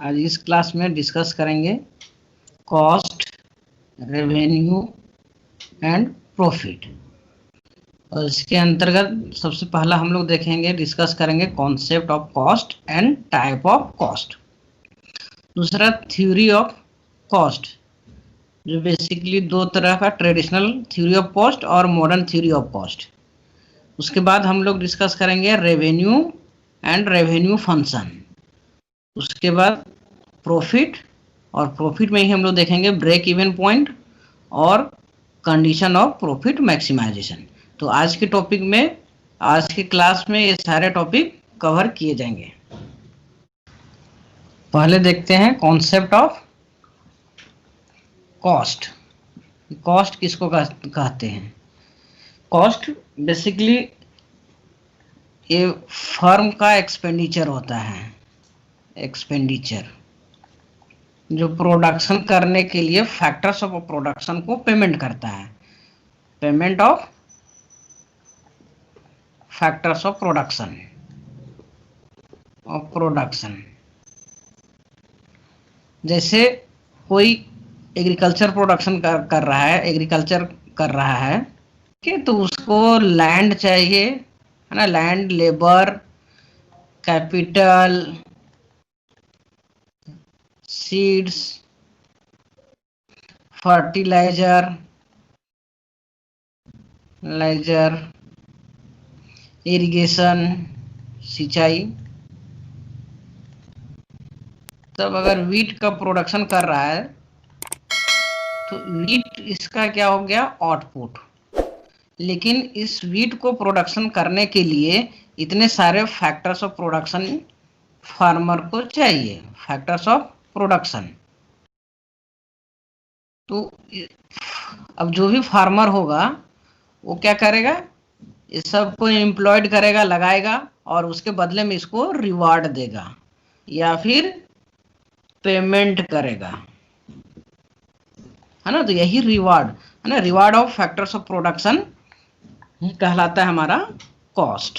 आज इस क्लास में डिस्कस करेंगे कॉस्ट, रेवेन्यू एंड प्रॉफिट। और इसके अंतर्गत सबसे पहला हम लोग देखेंगे, डिस्कस करेंगे concept of cost and type of cost. दूसरा थ्योरी ऑफ कॉस्ट, जो बेसिकली दो तरह का, ट्रेडिशनल थ्योरी ऑफ कॉस्ट और मॉडर्न थ्योरी ऑफ कॉस्ट। उसके बाद हम लोग डिस्कस करेंगे रेवेन्यू एंड रेवेन्यू फंक्शन। उसके बाद प्रॉफिट, और प्रॉफिट में ही हम लोग देखेंगे ब्रेक इवन पॉइंट और कंडीशन ऑफ प्रॉफिट मैक्सिमाइजेशन। तो आज के टॉपिक में, आज की क्लास में ये सारे टॉपिक कवर किए जाएंगे। पहले देखते हैं कॉन्सेप्ट ऑफ कॉस्ट। कॉस्ट किसको कहते हैं? कॉस्ट बेसिकली ये फर्म का एक्सपेंडिचर होता है, एक्सपेंडिचर जो प्रोडक्शन करने के लिए फैक्टर्स ऑफ प्रोडक्शन को पेमेंट करता है, payment of factors of production जैसे कोई एग्रीकल्चर प्रोडक्शन कर रहा है, एग्रीकल्चर कर रहा है कि तो उसको लैंड चाहिए, है ना, land, labour, capital, seeds, fertilizer, irrigation, सिंचाई। तब अगर वीट का प्रोडक्शन कर रहा है तो वीट इसका क्या हो गया? आउटपुट। लेकिन इस वीट को प्रोडक्शन करने के लिए इतने सारे फैक्टर्स ऑफ प्रोडक्शन फार्मर को चाहिए, फैक्टर्स ऑफ प्रोडक्शन। तो अब जो भी फार्मर होगा वो क्या करेगा? इस सब को एम्प्लॉयड करेगा, लगाएगा, और उसके बदले में इसको रिवार्ड देगा या फिर पेमेंट करेगा, है ना। तो यही रिवार्ड, है ना, reward of factors of production कहलाता है हमारा कॉस्ट।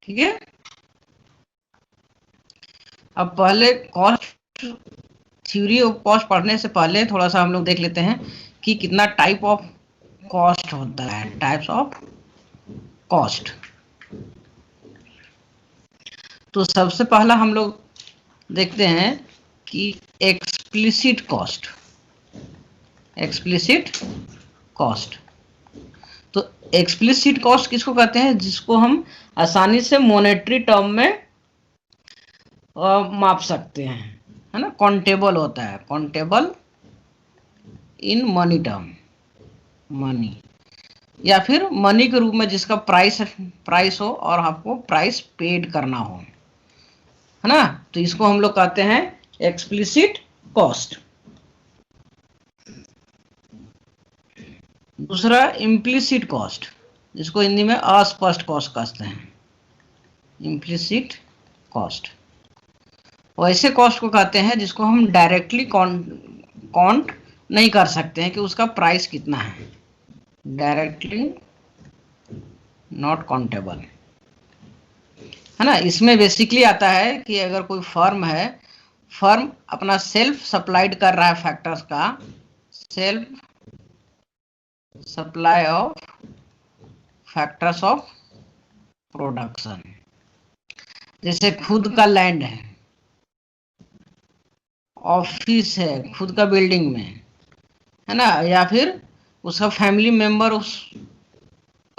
ठीक है। अब पहले कॉस्ट, थ्योरी ऑफ कॉस्ट पढ़ने से पहले थोड़ा सा हम लोग देख लेते हैं कि कितना टाइप ऑफ कॉस्ट होता है, टाइप्स ऑफ कॉस्ट। तो सबसे पहला हम लोग देखते हैं कि एक्सप्लिसिट कॉस्ट। एक्सप्लिसिट कॉस्ट, तो एक्सप्लिसिट कॉस्ट किसको कहते हैं? जिसको हम आसानी से मॉनेटरी टर्म में माप सकते हैं, है ना। काउंटेबल होता है, countable in money term, money, या फिर मनी के रूप में जिसका प्राइस हो और आपको प्राइस पेड करना हो, है ना। तो इसको हम लोग कहते हैं एक्सप्लिसिट कॉस्ट। दूसरा इम्प्लिसिट कॉस्ट, जिसको हिंदी में अस्पष्ट कॉस्ट कहते हैं, इम्प्लिसिट कॉस्ट। वैसे कॉस्ट को कहते हैं जिसको हम डायरेक्टली काउंट नहीं कर सकते हैं कि उसका प्राइस कितना है, डायरेक्टली नॉट काउंटेबल, है ना। इसमें बेसिकली आता है कि अगर कोई फर्म है, फर्म अपना सेल्फ सप्लाइड कर रहा है फैक्टर्स का, self supply of factors of production. जैसे खुद का लैंड है, ऑफिस है खुद का बिल्डिंग में, है ना, या फिर उसका फैमिली मेंबर उस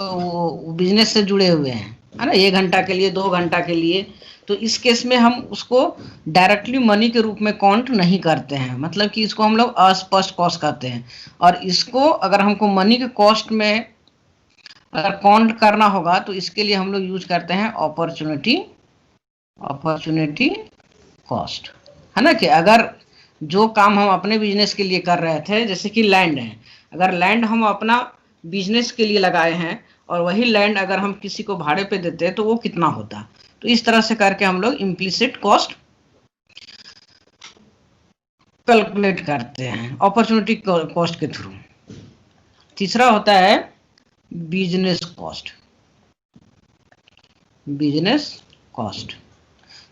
बिजनेस से जुड़े हुए हैं, है ना, 1 घंटा के लिए, 2 घंटा के लिए। तो इस केस में हम उसको डायरेक्टली मनी के रूप में काउंट नहीं करते हैं, मतलब कि इसको हम लोग अस्पष्ट कॉस्ट कहते हैं। और इसको अगर हमको मनी के कॉस्ट में अगर काउंट करना होगा तो इसके लिए हम लोग यूज करते हैं अपॉर्चुनिटी कॉस्ट, है ना। कि अगर जो काम हम अपने बिजनेस के लिए कर रहे थे, जैसे कि लैंड है, अगर लैंड हम अपना बिजनेस के लिए लगाए हैं और वही लैंड अगर हम किसी को भाड़े पे देते तो वो कितना होता। तो इस तरह से करके हम लोग इम्प्लिसिट कॉस्ट कैलकुलेट करते हैं अपॉर्चुनिटी कॉस्ट के थ्रू। तीसरा होता है बिजनेस कॉस्ट, बिजनेस कॉस्ट।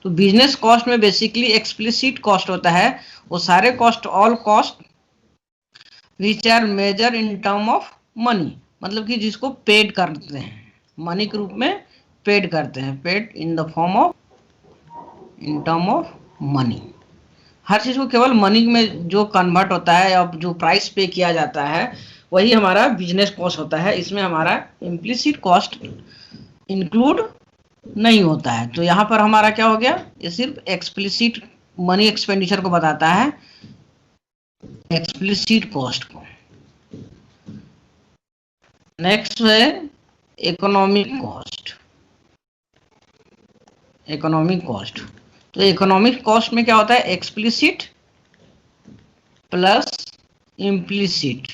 तो बिजनेस कॉस्ट में बेसिकली एक्सप्लिसिट कॉस्ट होता है, वो सारे cost, all cost which are measure in term of money, मतलब कि जिसको पेड करते हैं, मनी के रूप में पेड करते हैं, paid in the form of, in term of money. हर चीज को केवल मनी में जो कन्वर्ट होता है या जो प्राइस पे किया जाता है वही हमारा बिजनेस कॉस्ट होता है। इसमें हमारा इम्प्लिसिट कॉस्ट इंक्लूड नहीं होता है। तो यहाँ पर हमारा क्या हो गया, ये सिर्फ एक्सप्लिसिट मनी एक्सपेंडिचर को बताता है, एक्सप्लिसिट कॉस्ट को। नेक्स्ट है इकोनॉमिक कॉस्ट। इकोनॉमिक कॉस्ट, तो इकोनॉमिक कॉस्ट में क्या होता है, एक्सप्लिसिट प्लस इम्प्लिसिट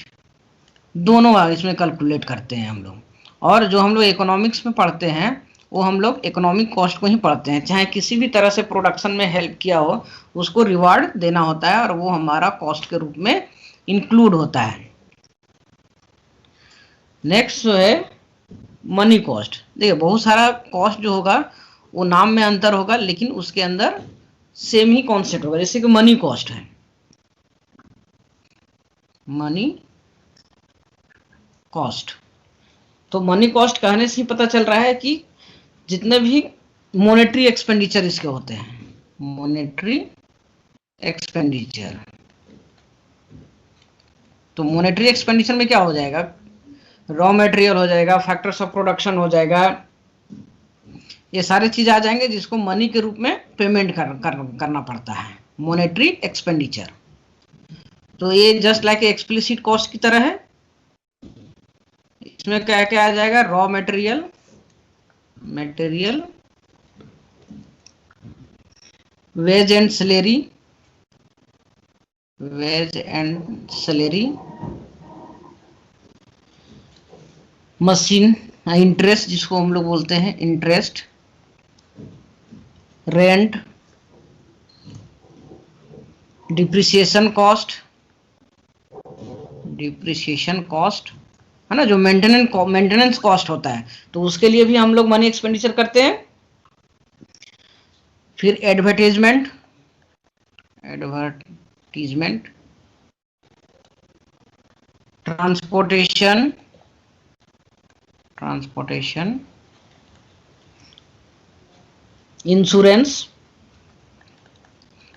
दोनों इसमें कैलकुलेट करते हैं हम लोग। और जो हम लोग इकोनॉमिक्स में पढ़ते हैं वो हम लोग इकोनॉमिक कॉस्ट को ही पढ़ते हैं। चाहे किसी भी तरह से प्रोडक्शन में हेल्प किया हो उसको रिवार्ड देना होता है और वो हमारा कॉस्ट के रूप में इंक्लूड होता है। नेक्स्ट जो है मनी कॉस्ट। देखिए बहुत सारा कॉस्ट जो होगा वो नाम में अंतर होगा लेकिन उसके अंदर सेम ही कॉन्सेप्ट होगा। जैसे कि मनी कॉस्ट है, मनी कॉस्ट, तो मनी कॉस्ट कहने से ही पता चल रहा है कि जितने भी मॉनेटरी एक्सपेंडिचर इसके होते हैं, मॉनेटरी एक्सपेंडिचर, तो मॉनेटरी एक्सपेंडिचर में क्या हो जाएगा, रॉ मटेरियल हो जाएगा, फैक्टर्स ऑफ प्रोडक्शन हो जाएगा, ये सारे चीज आ जाएंगे जिसको मनी के रूप में पेमेंट करना पड़ता है, मॉनेटरी एक्सपेंडिचर। तो ये जस्ट लाइक एक्सप्लिसिट कॉस्ट की तरह है। इसमें क्या क्या आ जाएगा, raw material, wage and salary, wage and salary, machine, interest जिसको हम लोग बोलते हैं interest, rent, depreciation cost, depreciation cost है ना, जो मेंटेनेंस कॉस्ट होता है तो उसके लिए भी हम लोग मनी एक्सपेंडिचर करते हैं। फिर एडवर्टीजमेंट, ट्रांसपोर्टेशन, इंश्योरेंस,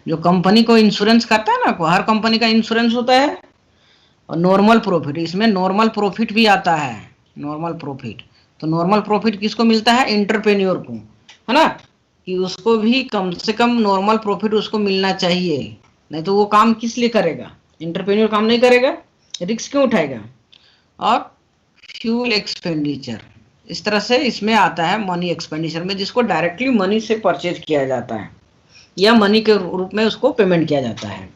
जो कंपनी को इंश्योरेंस करता है ना, हर कंपनी का इंश्योरेंस होता है, और नॉर्मल प्रॉफिट, इसमें नॉर्मल प्रॉफिट भी आता है, नॉर्मल प्रॉफिट। तो नॉर्मल प्रॉफिट किसको मिलता है, एंटरप्रेन्योर को, है ना, कि उसको भी कम से कम नॉर्मल प्रॉफिट उसको मिलना चाहिए, नहीं तो वो काम किस लिए करेगा, एंटरप्रेन्योर काम नहीं करेगा, रिस्क क्यों उठाएगा। और फ्यूल एक्सपेंडिचर, इस तरह से इसमें आता है मनी एक्सपेंडिचर में, जिसको डायरेक्टली मनी से परचेज किया जाता है या मनी के रूप में उसको पेमेंट किया जाता है।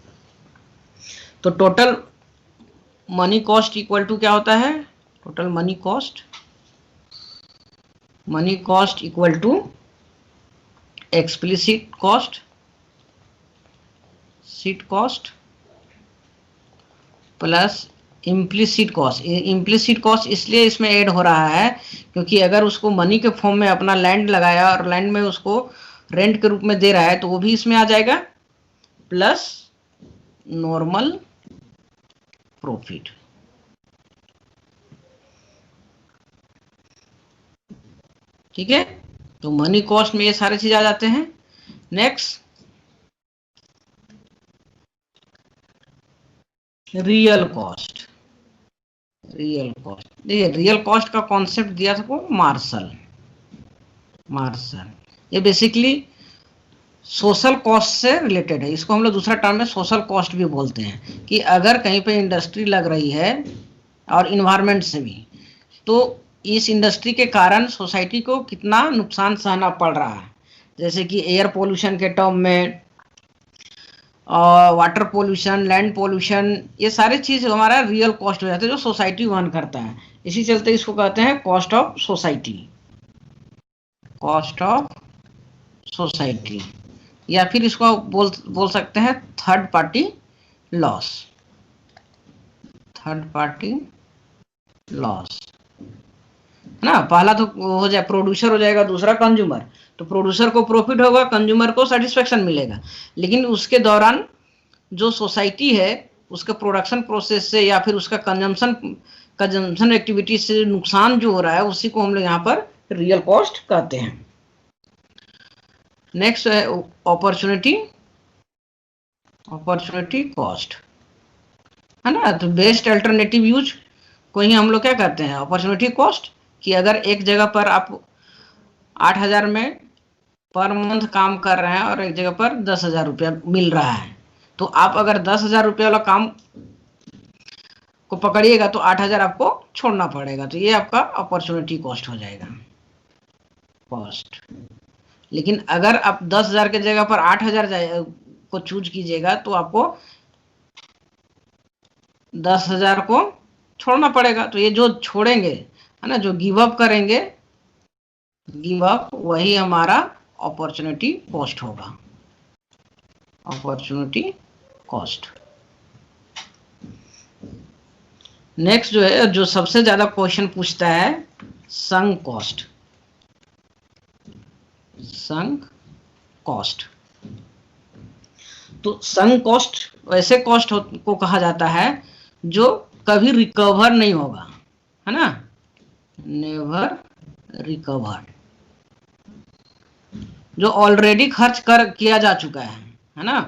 तो total money cost equal to क्या होता है, total money cost equal to explicit cost, plus implicit cost. Implicit cost इसलिए इसमें ऐड हो रहा है क्योंकि अगर उसको मनी के फॉर्म में अपना लैंड लगाया और लैंड में उसको रेंट के रूप में दे रहा है तो वो भी इसमें आ जाएगा, प्लस नॉर्मल प्रॉफिट। ठीक है, तो मनी कॉस्ट में ये सारे चीज आ जाते हैं। Next real cost. देखिए रियल कॉस्ट का कॉन्सेप्ट दिया था को मार्शल। ये बेसिकली सोशल कॉस्ट से रिलेटेड है, इसको हम लोग दूसरा टर्म में सोशल कॉस्ट भी बोलते हैं, कि अगर कहीं पे इंडस्ट्री लग रही है और इन्वायरमेंट से भी, तो इस इंडस्ट्री के कारण सोसाइटी को कितना नुकसान सहना पड़ रहा है, जैसे कि एयर पोल्यूशन के टर्म में, और वाटर पोल्यूशन, लैंड पोल्यूशन, ये सारी चीज हमारा रियल कॉस्ट हो जाता है जो सोसाइटी वहन करता है। इसी चलते इसको कहते हैं कॉस्ट ऑफ सोसाइटी, या फिर इसको बोल सकते हैं थर्ड पार्टी लॉस। है ना। पहला तो हो जाए प्रोड्यूसर हो जाएगा, दूसरा कंज्यूमर। तो प्रोड्यूसर को प्रॉफिट होगा, कंज्यूमर को सेटिस्फेक्शन मिलेगा। लेकिन उसके दौरान जो सोसाइटी है उसके प्रोडक्शन प्रोसेस से या फिर उसका कंजम्पशन एक्टिविटी से नुकसान जो हो रहा है उसी को हम लोग यहाँ पर रियल कॉस्ट कहते हैं। नेक्स्ट है अपॉर्चुनिटी कॉस्ट, है ना। तो बेस्ट अल्टरनेटिव यूज को ही हम लोग क्या कहते हैं, अपॉर्चुनिटी कॉस्ट। कि अगर एक जगह पर आप 8,000 में पर मंथ काम कर रहे हैं और एक जगह पर 10,000 रुपया मिल रहा है, तो आप अगर 10,000 रुपये वाला काम को पकड़िएगा तो 8,000 आपको छोड़ना पड़ेगा। तो ये आपका अपॉर्चुनिटी कॉस्ट हो जाएगा, कॉस्ट। लेकिन अगर आप 10,000 के जगह पर 8,000 को चूज कीजिएगा तो आपको 10,000 को छोड़ना पड़ेगा। तो ये जो छोड़ेंगे, है ना, जो गिव अप करेंगे, गिव अप, वही हमारा अपॉर्चुनिटी कॉस्ट होगा, अपॉर्चुनिटी कॉस्ट। नेक्स्ट जो है, जो सबसे ज्यादा क्वेश्चन पूछता है, संक कॉस्ट। संक कॉस्ट, तो संक कॉस्ट वैसे कॉस्ट को कहा जाता है जो कभी रिकवर नहीं होगा, है ना, नेवर रिकवर्ड, जो ऑलरेडी खर्च कर किया जा चुका है ना,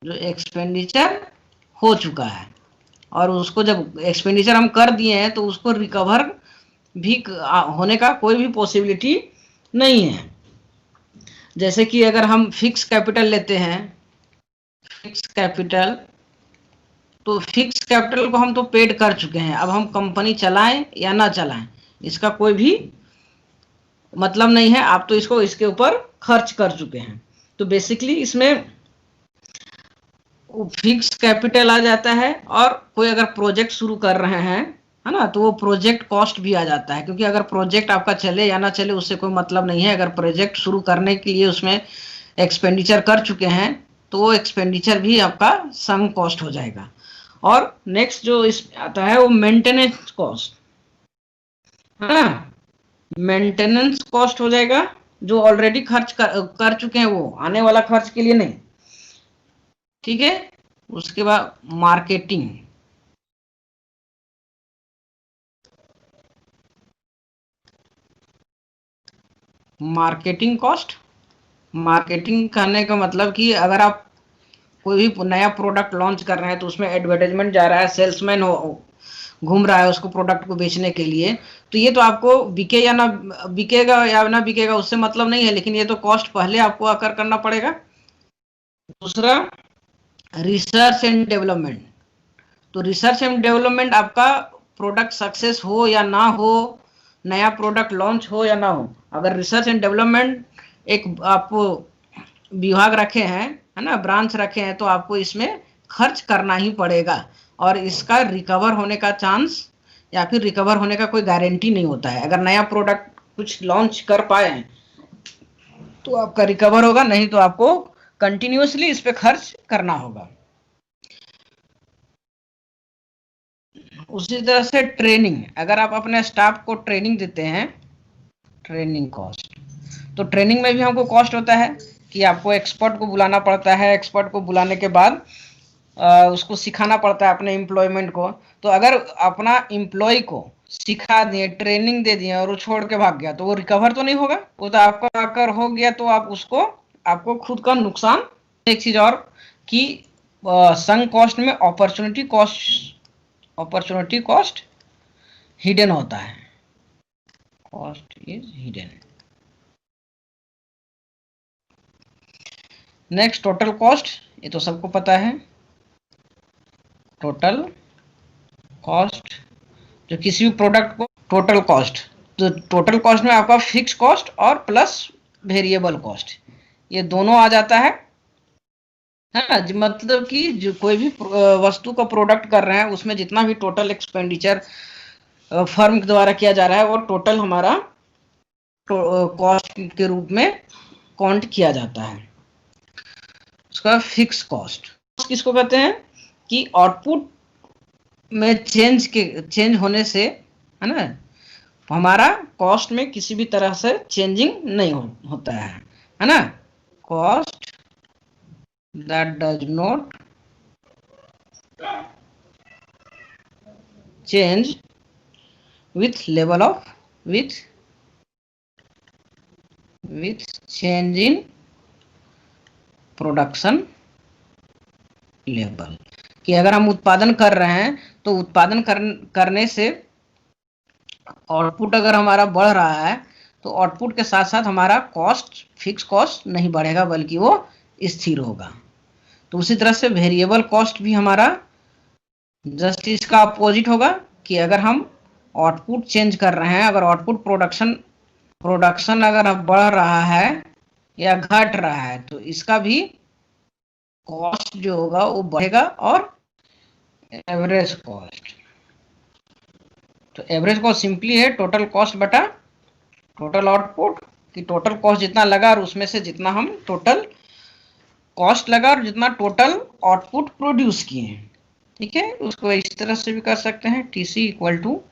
जो एक्सपेंडिचर हो चुका है और उसको जब एक्सपेंडिचर हम कर दिए हैं तो उसको रिकवर भी होने का कोई भी पॉसिबिलिटी नहीं है। जैसे कि अगर हम फिक्स कैपिटल लेते हैं, फिक्स कैपिटल, तो फिक्स कैपिटल को हम तो पेड कर चुके हैं, अब हम कंपनी चलाएं या ना चलाएं इसका कोई भी मतलब नहीं है, आप तो इसको इसके ऊपर खर्च कर चुके हैं। तो बेसिकली इसमें फिक्स कैपिटल आ जाता है, और कोई अगर प्रोजेक्ट शुरू कर रहे हैं, है ना, तो वो प्रोजेक्ट कॉस्ट भी आ जाता है, क्योंकि अगर प्रोजेक्ट आपका चले या ना चले उससे कोई मतलब नहीं है। अगर प्रोजेक्ट शुरू करने के लिए उसमें एक्सपेंडिचर कर चुके हैं तो वो एक्सपेंडिचर भी आपका संक कॉस्ट हो जाएगा। और नेक्स्ट जो इस आता है वो मेंटेनेंस कॉस्ट, है ना, मेंटेनेंस कॉस्ट हो जाएगा, जो ऑलरेडी खर्च कर चुके हैं, वो आने वाला खर्च के लिए नहीं, ठीक है। उसके बाद मार्केटिंग, मार्केटिंग कॉस्ट। मार्केटिंग करने का मतलब कि अगर आप कोई भी नया प्रोडक्ट लॉन्च कर रहे हैं तो उसमें एडवर्टाइजमेंट जा रहा है, सेल्समैन हो घूम रहा है उसको प्रोडक्ट को बेचने के लिए, तो ये तो आपको बिके या ना बिकेगा या ना बिकेगा उससे मतलब नहीं है, लेकिन ये तो कॉस्ट पहले आपको अकर करना पड़ेगा। दूसरा रिसर्च एंड डेवलपमेंट, तो रिसर्च एंड डेवलपमेंट आपका प्रोडक्ट सक्सेस हो या ना हो, नया प्रोडक्ट लॉन्च हो या ना हो, अगर रिसर्च एंड डेवलपमेंट एक आप विभाग रखे हैं, है ना, ब्रांच रखे हैं, तो आपको इसमें खर्च करना ही पड़ेगा, और इसका रिकवर होने का चांस या फिर रिकवर होने का कोई गारंटी नहीं होता है। अगर नया प्रोडक्ट कुछ लॉन्च कर पाए तो आपका रिकवर होगा, नहीं तो आपको कंटिन्यूसली इस पे खर्च करना होगा। उसी तरह से ट्रेनिंग, अगर आप अपने स्टाफ को ट्रेनिंग देते हैं, ट्रेनिंग कॉस्ट, तो ट्रेनिंग में भी हमको कॉस्ट होता है कि आपको एक्सपर्ट को बुलाना पड़ता है, एक्सपर्ट को बुलाने के बाद उसको सिखाना पड़ता है अपने एम्प्लॉयमेंट को। तो अगर अपना एम्प्लॉय को सिखा दिए, ट्रेनिंग दे दिए और वो छोड़ के भाग गया तो वो रिकवर तो नहीं होगा, वो तो आपका अगर हो गया तो आप उसको, आपको खुद का नुकसान। एक चीज और कि संक कॉस्ट में अपॉर्चुनिटी कॉस्ट हिडन होता है, cost is hidden. Next total cost, ये तो सबको पता है, टोटल कॉस्ट, जो किसी भी प्रोडक्ट को टोटल कॉस्ट, तो टोटल कॉस्ट में आपका फिक्स कॉस्ट और प्लस वेरिएबल कॉस्ट ये दोनों आ जाता है ना। मतलब कि जो कोई भी वस्तु का प्रोडक्ट कर रहे हैं उसमें जितना भी टोटल एक्सपेंडिचर फर्म के द्वारा किया जा रहा है वो टोटल हमारा कॉस्ट के रूप में काउंट किया जाता है। उसका फिक्स कॉस्ट किसको कहते हैं कि आउटपुट में चेंज होने से, है ना, हमारा कॉस्ट में किसी भी तरह से चेंजिंग नहीं होता है ना। Cost that does not change with level of with change in production level, कि अगर हम उत्पादन कर रहे हैं तो उत्पादन करने से आउटपुट अगर हमारा बढ़ रहा है तो आउटपुट के साथ साथ हमारा कॉस्ट, फिक्स कॉस्ट नहीं बढ़ेगा बल्कि वो स्थिर होगा। तो उसी तरह से वेरिएबल कॉस्ट भी हमारा जस्ट इसका अपोजिट होगा, कि अगर हम आउटपुट चेंज कर रहे हैं, अगर आउटपुट प्रोडक्शन अगर बढ़ रहा है या घट रहा है तो इसका भी कॉस्ट जो होगा वो बढ़ेगा। और एवरेज कॉस्ट, तो एवरेज कॉस्ट सिंपली है टोटल कॉस्ट बटा टोटल आउटपुट, कि टोटल कॉस्ट जितना लगा और उसमें से जितना हम टोटल कॉस्ट लगा और जितना टोटल आउटपुट प्रोड्यूस किए हैं। ठीक है, उसको इस तरह से भी कर सकते हैं, टीसी इक्वल टू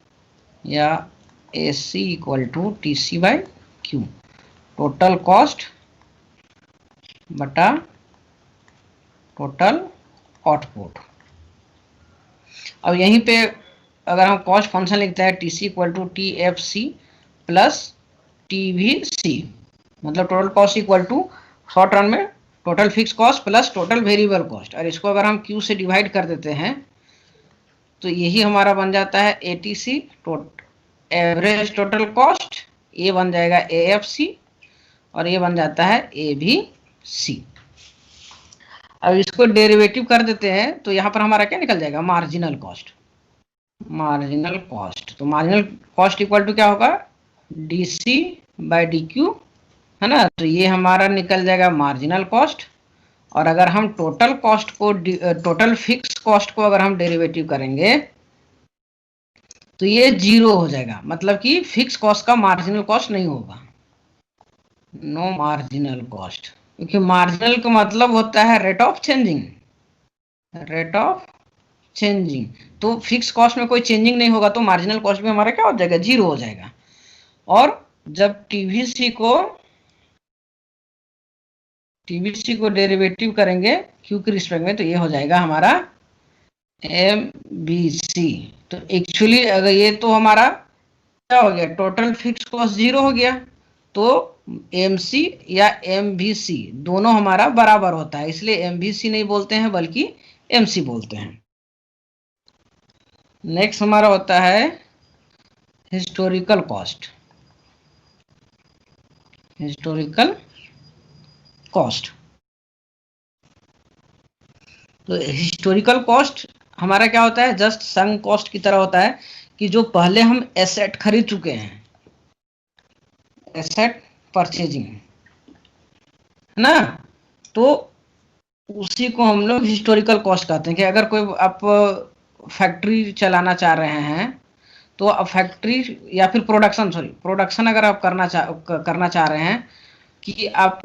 या AC equal to TC by Q, total cost बटा टोटल आउटपुट। अब यहीं पे अगर हम कॉस्ट फंक्शन लिखते हैं TC equal to T F C plus T V C, मतलब total cost equal to short run में total fix cost plus total variable cost, और इसको अगर हम क्यू से डिवाइड कर देते हैं तो यही हमारा बन जाता है एटीसी एवरेज टोटल कॉस्ट, ये बन जाएगा एएफसी और ये बन जाता है एबीसी। अब इसको डेरिवेटिव कर देते हैं तो यहाँ पर हमारा क्या निकल जाएगा, मार्जिनल कॉस्ट। मार्जिनल कॉस्ट, तो मार्जिनल कॉस्ट इक्वल टू क्या होगा, डीसी बाय डीक्यू, है ना। तो ये हमारा निकल जाएगा मार्जिनल कॉस्ट। और अगर हम टोटल कॉस्ट को, टोटल फिक्स कॉस्ट को अगर हम डेरिवेटिव करेंगे तो ये जीरो हो जाएगा, मतलब कि फिक्स कॉस्ट का मार्जिनल कॉस्ट नहीं होगा, नो मार्जिनल कॉस्ट, क्योंकि मार्जिनल का मतलब होता है rate of changing, rate of changing. तो फिक्स कॉस्ट में कोई चेंजिंग नहीं होगा तो मार्जिनल कॉस्ट भी हमारा क्या हो जाएगा, जीरो हो जाएगा। और जब टीवीसी को डेरिवेटिव करेंगे क्यू के रिस्पेक्ट में तो ये हो जाएगा हमारा एम बी सी। तो एक्चुअली अगर ये तो हमारा क्या हो गया, टोटल फिक्स कॉस्ट जीरो हो गया, तो एम सी या एम बी सी दोनों हमारा बराबर होता है, इसलिए एम बी सी नहीं बोलते हैं बल्कि एम सी बोलते हैं। नेक्स्ट हमारा होता है हिस्टोरिकल कॉस्ट। हिस्टोरिकल कॉस्ट, तो हिस्टोरिकल कॉस्ट हमारा क्या होता है, जस्ट संक कॉस्ट की तरह होता है, कि जो पहले हम एसेट खरीद चुके हैं, एसेट परचेजिंग, है ना, तो उसी को हम लोग हिस्टोरिकल कॉस्ट कहते हैं। कि अगर कोई आप फैक्ट्री चलाना चाह रहे हैं तो अब फैक्ट्री या फिर प्रोडक्शन अगर आप करना चाह रहे हैं, कि आप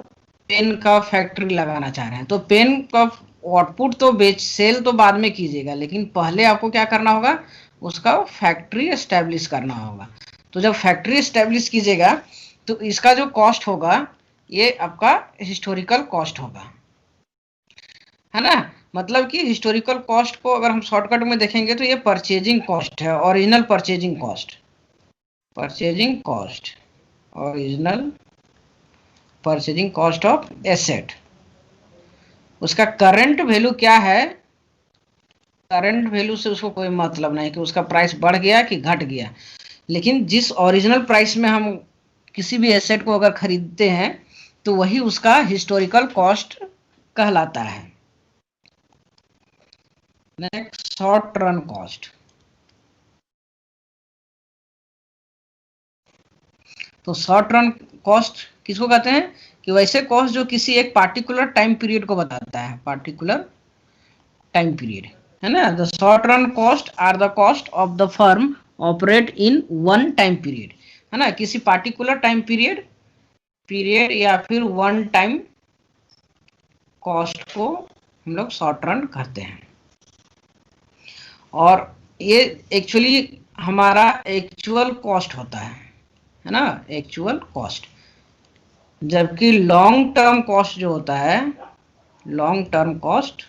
पेन का फैक्ट्री लगाना चाह रहे हैं, तो पेन का आउटपुट तो सेल तो बाद में कीजिएगा, लेकिन पहले आपको क्या करना होगा, उसका फैक्ट्री एस्टेब्लिश करना होगा। तो जब फैक्ट्री एस्टेब्लिश कीजिएगा तो इसका जो कॉस्ट होगा ये आपका हिस्टोरिकल कॉस्ट होगा, है ना। मतलब कि हिस्टोरिकल कॉस्ट को अगर हम शॉर्टकट में देखेंगे तो ये परचेजिंग कॉस्ट है, original purchasing cost, purchasing cost, original purchasing cost of asset. उसका करंट वैल्यू क्या है, करंट वैल्यू से उसको कोई मतलब नहीं कि उसका प्राइस बढ़ गया कि घट गया, लेकिन जिस ओरिजिनल प्राइस में हम किसी भी एसेट को अगर खरीदते हैं तो वही उसका हिस्टोरिकल कॉस्ट कहलाता है। Next, short run cost. तो शॉर्ट रन कॉस्ट किसको कहते हैं, कि वैसे कॉस्ट जो किसी एक पार्टिकुलर टाइम पीरियड को बताता है, पार्टिकुलर टाइम पीरियड, है ना। The short run cost are the cost of the firm operate in one time period, है ना, किसी पार्टिकुलर टाइम पीरियड या फिर वन टाइम कॉस्ट को हम लोग शॉर्ट रन कहते हैं। और ये एक्चुअली हमारा एक्चुअल कॉस्ट होता है ना, एक्चुअल कॉस्ट। जबकि लॉन्ग टर्म कॉस्ट जो होता है, लॉन्ग टर्म कॉस्ट,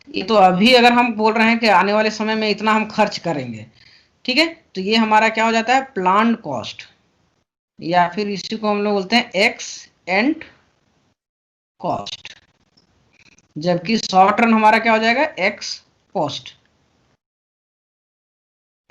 ये तो अभी अगर हम बोल रहे हैं कि आने वाले समय में इतना हम खर्च करेंगे, ठीक है, तो ये हमारा क्या हो जाता है, प्लान्ड कॉस्ट, या फिर इसी को हम लोग बोलते हैं एक्स एंड कॉस्ट। जबकि शॉर्ट रन हमारा क्या हो जाएगा, एक्स पोस्ट,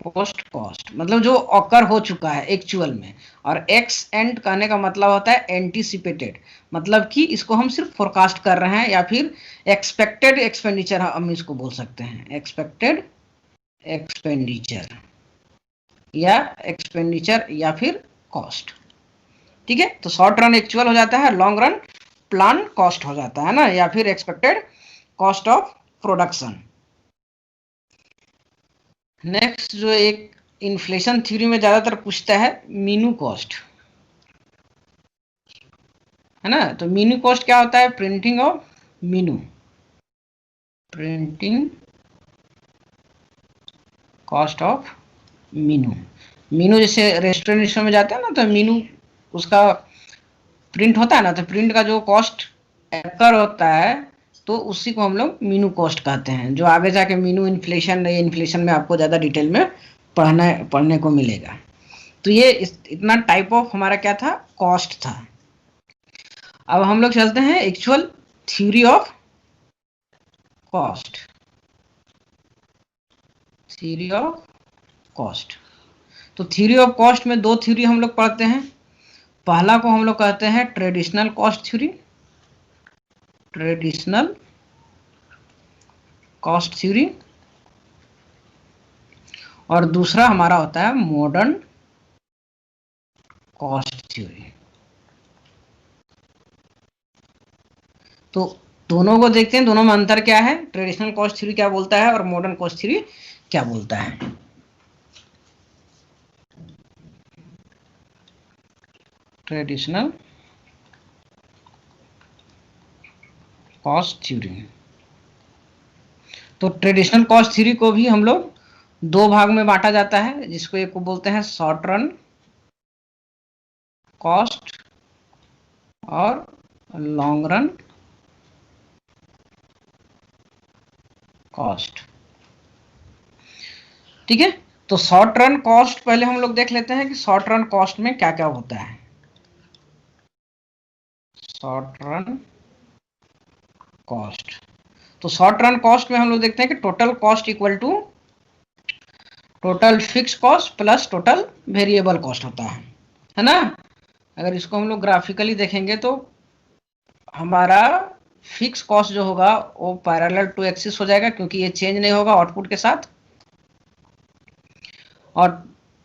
पोस्ट कॉस्ट, मतलब जो ऑकर हो चुका है एक्चुअल में। और एक्स एंड कहने का मतलब होता है एंटीसिपेटेड, मतलब कि इसको हम सिर्फ फोरकास्ट कर रहे हैं, या फिर एक्सपेक्टेड एक्सपेंडिचर हम इसको बोल सकते हैं, एक्सपेक्टेड एक्सपेंडिचर या एक्सपेंडिचर या फिर कॉस्ट। ठीक है, तो शॉर्ट रन एक्चुअल हो जाता है, लॉन्ग रन प्लान कॉस्ट हो जाता है ना, या फिर expected cost of production. Next जो एक इन्फ्लेशन थ्योरी में ज्यादातर पूछता है, मीनू कॉस्ट, है ना। तो मीनू कॉस्ट क्या होता है, printing of Meenu, printing cost of Meenu. Meenu जैसे रेस्टोरेंट में जाते हैं ना, तो मीनू उसका प्रिंट होता है ना, तो प्रिंट का जो कॉस्ट एकर होता है, तो उसी को हम लोग मीनू कॉस्ट कहते हैं, जो आगे जाके मीनू इन्फ्लेशन, इन्फ्लेशन में आपको ज़्यादा डिटेल में पढ़ने को मिलेगा। तो ये इतना टाइप ऑफ हमारा क्या था, कॉस्ट था। अब हम लोग चलते हैं actual theory of cost, theory of cost. तो थ्योरी ऑफ कॉस्ट में दो थ्योरी हम लोग पढ़ते हैं। पहला को हम लोग कहते हैं traditional cost theory, traditional cost theory, और दूसरा हमारा होता है मॉडर्न कॉस्ट थ्योरी। तो दोनों को देखते हैं, दोनों में अंतर क्या है, ट्रेडिशनल कॉस्ट थ्योरी क्या बोलता है और मॉडर्न कॉस्ट थ्योरी क्या बोलता है। ट्रेडिशनल कॉस्ट थ्योरी, तो ट्रेडिशनल कॉस्ट थ्योरी को भी हम लोग दो भाग में बांटा जाता है, जिसको एक को बोलते हैं शॉर्ट रन कॉस्ट और लॉन्ग रन कॉस्ट। ठीक है, तो शॉर्ट रन कॉस्ट पहले हम लोग देख लेते हैं कि शॉर्ट रन कॉस्ट में क्या क्या होता है। शॉर्ट रन कॉस्ट, तो शॉर्ट रन कॉस्ट में हम लोग देखते हैं कि total cost equal to total fix cost plus total variable cost होता है ना। अगर इसको हम लोग ग्राफिकली देखेंगे तो हमारा फिक्स कॉस्ट जो होगा वो पैरेलल टू एक्सिस हो जाएगा, क्योंकि ये चेंज नहीं होगा आउटपुट के साथ। और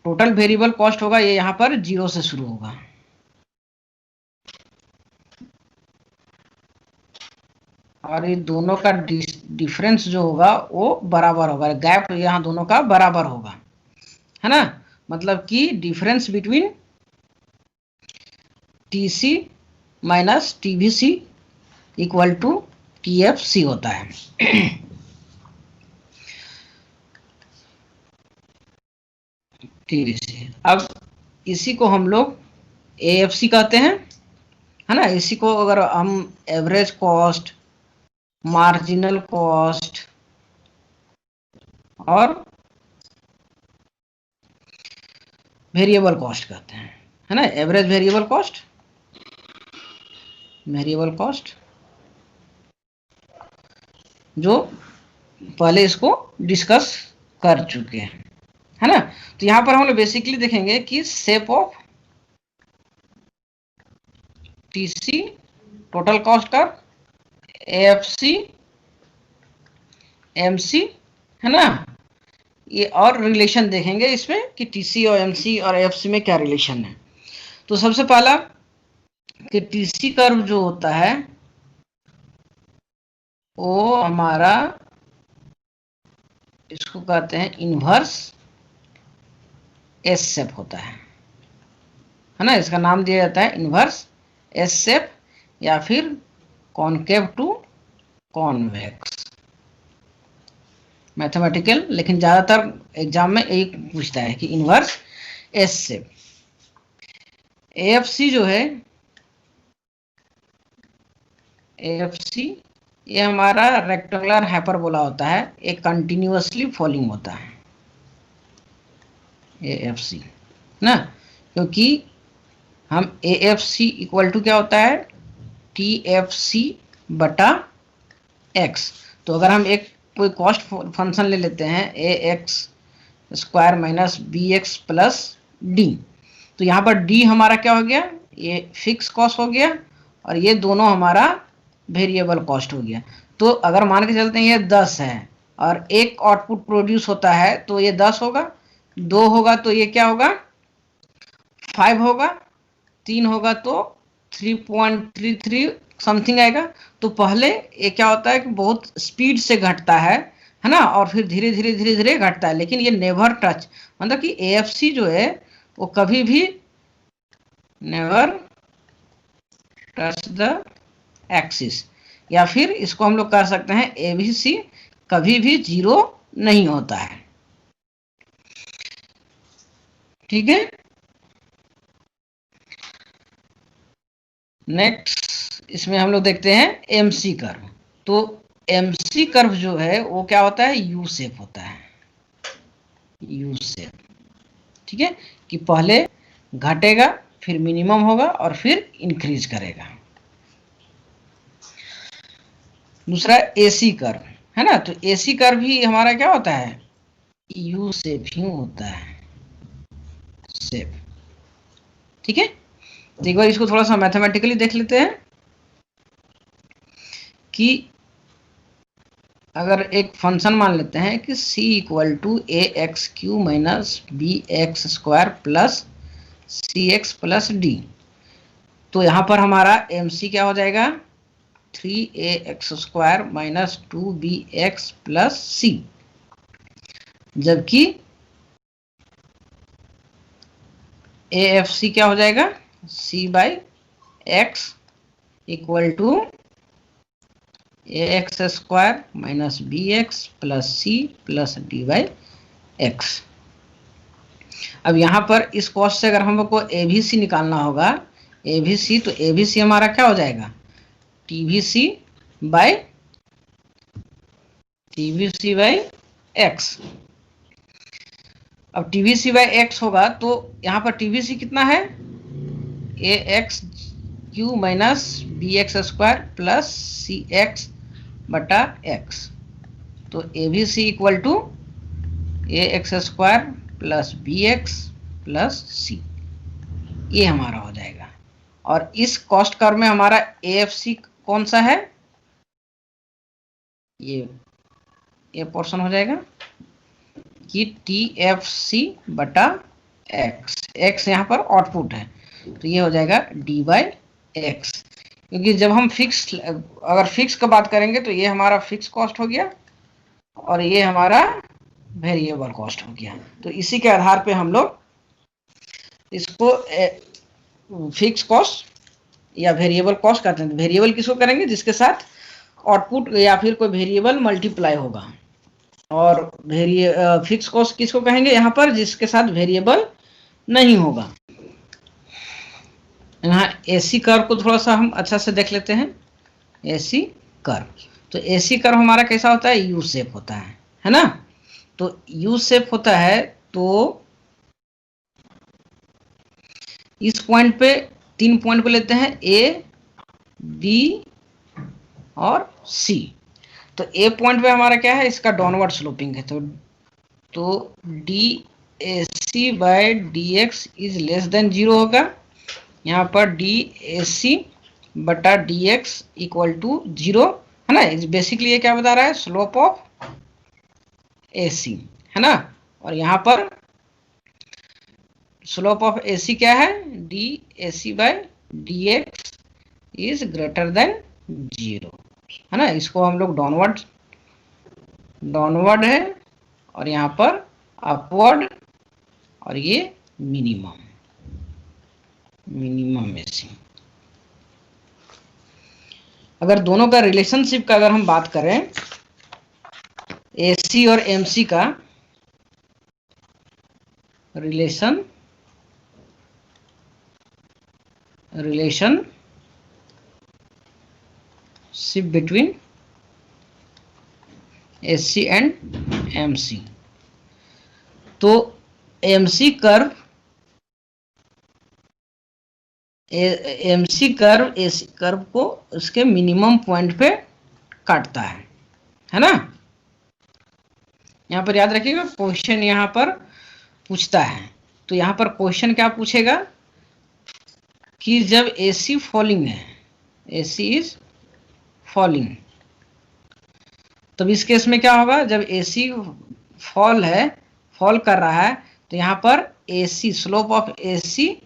टोटल वेरिएबल कॉस्ट होगा, ये यहाँ पर 0 से शुरू होगा। और ये दोनों का डिफरेंस जो होगा वो बराबर होगा, गैप यहाँ दोनों का बराबर होगा, है ना। मतलब कि difference between TC minus TVC equal to TFC होता है। टीवीसी, अब इसी को हम लोग एएफसी कहते हैं, है ना। इसी को अगर हम एवरेज कॉस्ट, मार्जिनल कॉस्ट और वेरिएबल कॉस्ट कहते हैं, है ना। Average variable cost, variable cost जो पहले इसको डिस्कस कर चुके हैं, है ना। तो यहां पर हम लोग बेसिकली देखेंगे कि shape of TC total cost का, एएफसी एमसी, है ना। ये और रिलेशन देखेंगे इसमें कि टीसी और एमसी और एएफसी में क्या रिलेशन है। तो सबसे पहला कि टीसी कर्व जो होता है वो हमारा, इसको कहते हैं इनवर्स एस शेप होता है ना। इसका नाम दिया जाता है इनवर्स एस शेप या फिर कॉनकेव टू कॉन्वेक्स। मैथमेटिकल, लेकिन ज़्यादातर एग्जाम में एक पूछता है कि इनवर्स एस शेप। एएफसी जो है, एएफसी ये हमारा रेक्टेंगुलर हाइपरबोला होता है, एक कंटिन्यूअसली फॉलिंग होता है एएफसी ना, क्योंकि हम एएफसी इक्वल टू क्या होता है, टीएफसी बटा एक्स। तो अगर हम एक कोई कॉस्ट फंक्शन ले लेते हैं A X square minus B X plus D, तो यहाँ पर डी हमारा क्या हो गया, ये फिक्स कॉस्ट हो गया और ये दोनों हमारा वेरिएबल कॉस्ट हो गया। तो अगर मान के चलते हैं ये 10 है और एक आउटपुट प्रोड्यूस होता है तो ये 10 होगा, 2 होगा तो ये क्या होगा 5 होगा, 3 होगा तो 3.33 समथिंग आएगा। तो पहले ये क्या होता है कि बहुत स्पीड से घटता है ना, और फिर धीरे धीरे धीरे धीरे घटता है, लेकिन ये नेवर टच, मतलब कि एएफसी जो है वो कभी भी नेवर टच द एक्सिस, या फिर इसको हम लोग कह सकते हैं एबीसी कभी भी 0 नहीं होता है। ठीक है, नेक्स्ट इसमें हम लोग देखते हैं एमसी कर्व। तो एमसी कर्व जो है वो क्या होता है, यू शेप होता है, यू शेप। ठीक है, कि पहले घटेगा फिर मिनिमम होगा और फिर इंक्रीज करेगा। दूसरा एसी कर्व है ना, तो एसी कर्व भी हमारा क्या होता है, यू शेप ही होता है, शेप। ठीक है, तो एक बार इसको थोड़ा सा मैथमेटिकली देख लेते हैं कि अगर एक फंक्शन मान लेते हैं कि c equal to A X cube minus B X square plus C X plus D, तो यहाँ पर हमारा एमसी क्या हो जाएगा, 3ax square minus 2bx plus सी, जबकि एएफसी क्या हो जाएगा, c by X equal to A X square minus B X plus C plus D by X. अब यहाँ पर इस कॉस्ट से अगर हमको एबीसी निकालना होगा, एबीसी, तो एबीसी हमारा क्या हो जाएगा, टीबीसी बाई एक्स। अब टीबीसी बाई एक्स होगा तो यहाँ पर टीबीसी कितना है, A X cube minus B X square plus C X बटा एक्स, तो A B C equal to A X square plus B X plus C, ये हमारा हो जाएगा। और इस कॉस्ट कर्व में हमारा एएफसी कौन सा है, ये पोर्शन हो जाएगा कि टीएफसी बटा एक्स, एक्स यहाँ पर आउटपुट है तो ये हो जाएगा डी बाई एक्स, क्योंकि जब हम फिक्स, अगर फिक्स का बात करेंगे तो ये हमारा फिक्स कॉस्ट हो गया और ये हमारा वेरिएबल कॉस्ट हो गया। तो इसी के आधार पे हम लोग इसको फिक्स कॉस्ट या वेरिएबल कॉस्ट कहते हैं। वेरिएबल किसको करेंगे, जिसके साथ आउटपुट या फिर कोई वेरिएबल मल्टीप्लाई होगा, और फिक्स कॉस्ट किसको कहेंगे यहाँ पर, जिसके साथ वेरिएबल नहीं होगा। यहाँ एसी कर्व को थोड़ा सा हम अच्छा से देख लेते हैं। एसी कर्व, तो एसी कर्व हमारा कैसा होता है, यू शेप होता है ना। तो यू शेप होता है तो इस पॉइंट पे 3 पॉइंट को लेते हैं, ए बी और सी। तो ए पॉइंट पे हमारा क्या है, इसका डाउनवर्ड स्लोपिंग है, तो D A C by D X is less than 0 होगा। यहाँ पर डी ए सी बटा डी एक्स इक्वल टू 0 है ना। बेसिकली ये क्या बता रहा है, स्लोप ऑफ ए सी है ना। और यहाँ पर स्लोप ऑफ ए सी क्या है, D A C by D X is greater than 0 है ना। इसको हम लोग डाउनवर्ड है और यहाँ पर अपवर्ड, और ये मिनिमम में से। अगर दोनों का रिलेशनशिप का अगर हम बात करें, एसी और एमसी का relationship between AC and MC. तो एमसी कर्व एसी कर्व को उसके मिनिमम पॉइंट पे काटता है ना। यहाँ पर याद रखिएगा क्वेश्चन यहाँ पर पूछता है, तो यहाँ पर क्वेश्चन क्या पूछेगा कि जब एसी फॉलिंग है, एसी इज फॉलिंग, तब इस केस में क्या होगा, जब एसी फॉल कर रहा है तो यहाँ पर AC slope of AC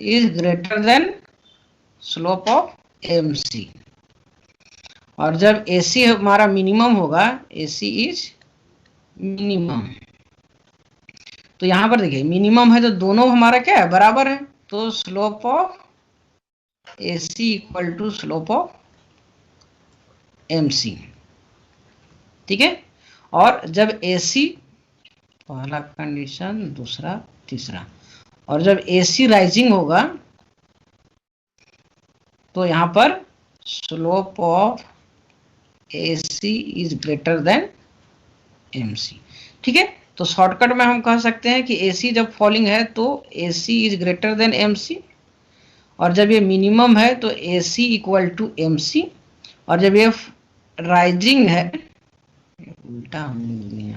is greater than slope of MC, और जब एसी हमारा मिनिमम होगा, एसी इज मिनिमम, तो यहां पर देखिए मिनिमम है तो दोनों हमारा क्या है, बराबर है, तो slope of AC equal to slope of MC. ठीक है, और जब एसी, पहला कंडीशन, दूसरा, तीसरा, और जब एसी राइजिंग होगा तो यहां पर slope of AC is greater then MC. ठीक है, तो शॉर्टकट में हम कह सकते हैं कि एसी जब फॉलिंग है तो AC is greater then MC, और जब ये मिनिमम है तो एसी इक्वल टू एमसी, और जब ये राइजिंग है, उल्टा हमने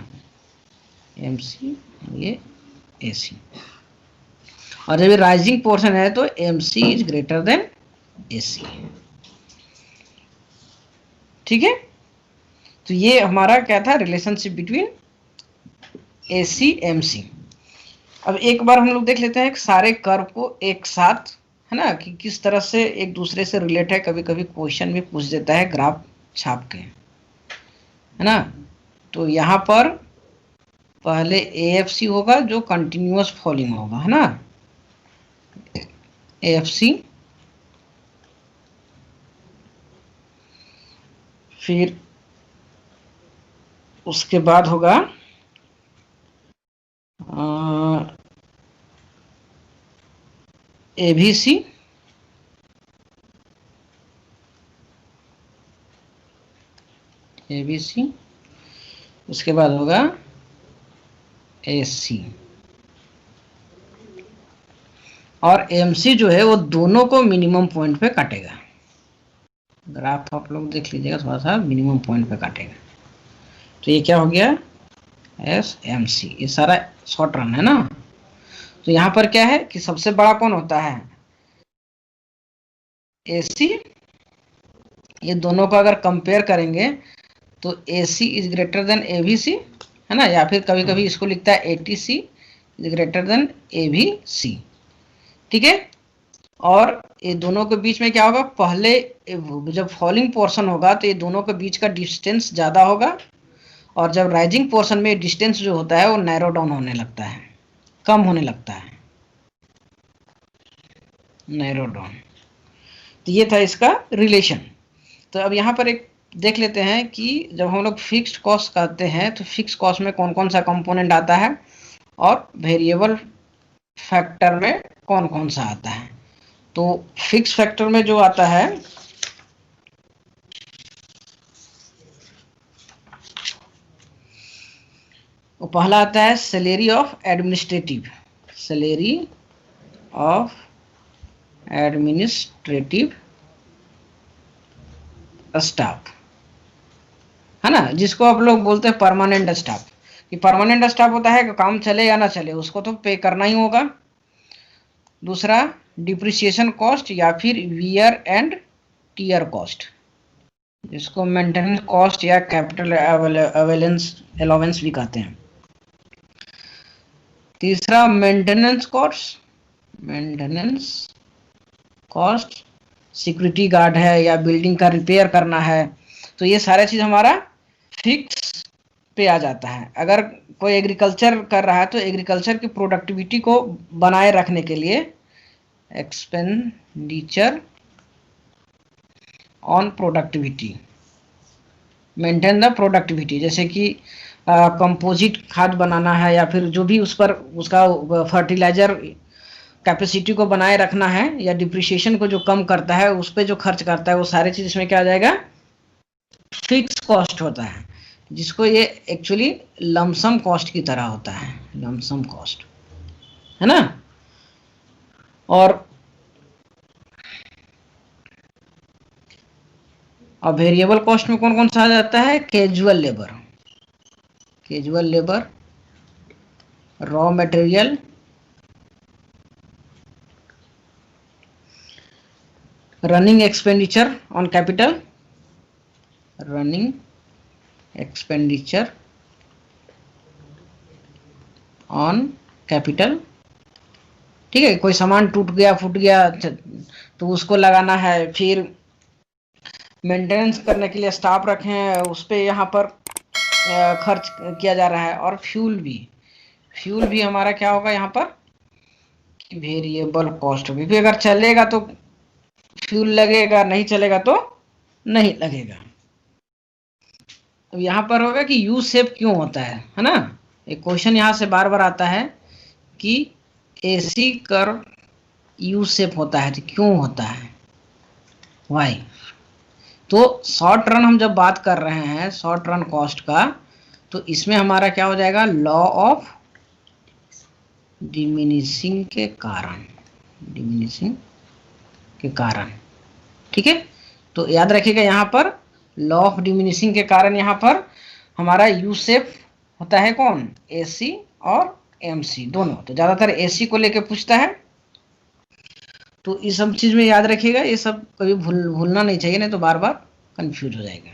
एमसी, ये एसी, और जब ये राइजिंग पोर्शन है तो MC is greater then AC. ठीक है, तो ये हमारा क्या था, रिलेशनशिप बिटवीन एसी एमसी। अब एक बार हम लोग देख लेते हैं सारे कर्व को एक साथ, है ना, कि किस तरह से एक दूसरे से रिलेट है। कभी कभी क्वेश्चन भी पूछ देता है ग्राफ छाप के, है ना। तो यहाँ पर पहले एएफसी होगा जो कंटिन्यूअस फॉलिंग होगा, है ना, एएफसी, फिर उसके बाद होगा एबीसी, एबीसी, उसके बाद होगा एसी, और एमसी जो है वो दोनों को मिनिमम पॉइंट पे काटेगा। ग्राफ आप लोग देख लीजिएगा थोड़ा सा, मिनिमम पॉइंट पे काटेगा। तो ये क्या हो गया, एस एम सी, ये सारा शॉर्ट रन है ना। तो यहाँ पर क्या है कि सबसे बड़ा कौन होता है, एसी। ये दोनों को अगर कंपेयर करेंगे तो AC is greater than ABC, है ना, या फिर कभी कभी इसको लिखता है ATC is greater than ABC. ठीक है, और ये दोनों के बीच में क्या होगा, पहले जब फॉलिंग पोर्शन होगा तो ये दोनों के बीच का डिस्टेंस ज़्यादा होगा, और जब राइजिंग पोर्शन में डिस्टेंस जो होता है वो नैरो डाउन होने लगता है, कम होने लगता है, नैरो डाउन। तो ये था इसका रिलेशन। तो अब यहाँ पर एक देख लेते हैं कि जब हम लोग फिक्स्ड कॉस्ट कहते हैं तो फिक्स्ड कॉस्ट में कौन कौन सा कंपोनेंट आता है और वेरिएबल फैक्टर में कौन कौन सा आता है। तो फिक्स फैक्टर में जो आता है वो पहला आता है salary of administrative, salary of administrative staff, है ना, जिसको आप लोग बोलते हैं परमानेंट स्टाफ। कि परमानेंट स्टाफ होता है कि काम चले या ना चले उसको तो पे करना ही होगा। दूसरा डिप्रिसिएशन कॉस्ट या फिर वियर एंड टीयर कॉस्ट, जिसको मेंटेनेंस कॉस्ट या कैपिटल अलाउंस भी कहते हैं। तीसरा मेंटेनेंस कॉस्ट, सिक्योरिटी गार्ड है या बिल्डिंग का रिपेयर करना है, तो ये सारा चीज हमारा फिक्स पे आ जाता है। अगर कोई एग्रीकल्चर कर रहा है तो एग्रीकल्चर की प्रोडक्टिविटी को बनाए रखने के लिए expenditure on productivity, maintain the productivity, जैसे कि कंपोजिट खाद बनाना है या फिर जो भी उस पर उसका फर्टिलाइजर कैपेसिटी को बनाए रखना है या डिप्रिशिएशन को जो कम करता है उस पर जो खर्च करता है वो सारे चीज इसमें क्या आ जाएगा, फिक्स कॉस्ट होता है, जिसको ये एक्चुअली लमसम कॉस्ट की तरह होता है, लमसम कॉस्ट, है ना। और वेरिएबल कॉस्ट में कौन कौन सा आ जाता है, casual labour, casual labour, raw material, running expenditure on capital, running expenditure on capital, ठीक है। कोई सामान टूट गया फूट गया तो उसको लगाना है, फिर मेंटेनेंस करने के लिए स्टाफ रखे हैं उस पर यहाँ पर खर्च किया जा रहा है। और फ्यूल भी हमारा क्या होगा यहाँ पर, वेरिएबल कॉस्ट होगी, फिर अगर चलेगा तो फ्यूल लगेगा, नहीं चलेगा तो नहीं लगेगा। तो यहाँ पर होगा कि यू शेप क्यों होता है ना। एक क्वेश्चन यहाँ से बार बार आता है कि एसी कर्व यू शेप होता है तो क्यों होता है, वाई। तो शॉर्ट रन हम जब बात कर रहे हैं शॉर्ट रन कॉस्ट का, तो इसमें हमारा क्या हो जाएगा, लॉ ऑफ डिमिनिशिंग के कारण, डिमिनिशिंग के कारण, ठीक है। तो याद रखिएगा यहाँ पर लॉ ऑफ डिमिनिशिंग के कारण यहाँ पर हमारा यू शेप होता है, कौन, एसी और एमसी दोनों। तो ज्यादातर एसी को लेके पूछता है, तो इस सब चीज में याद रखिएगा, ये सब कभी भूलना नहीं चाहिए, नहीं तो बार बार कंफ्यूज हो जाएगा।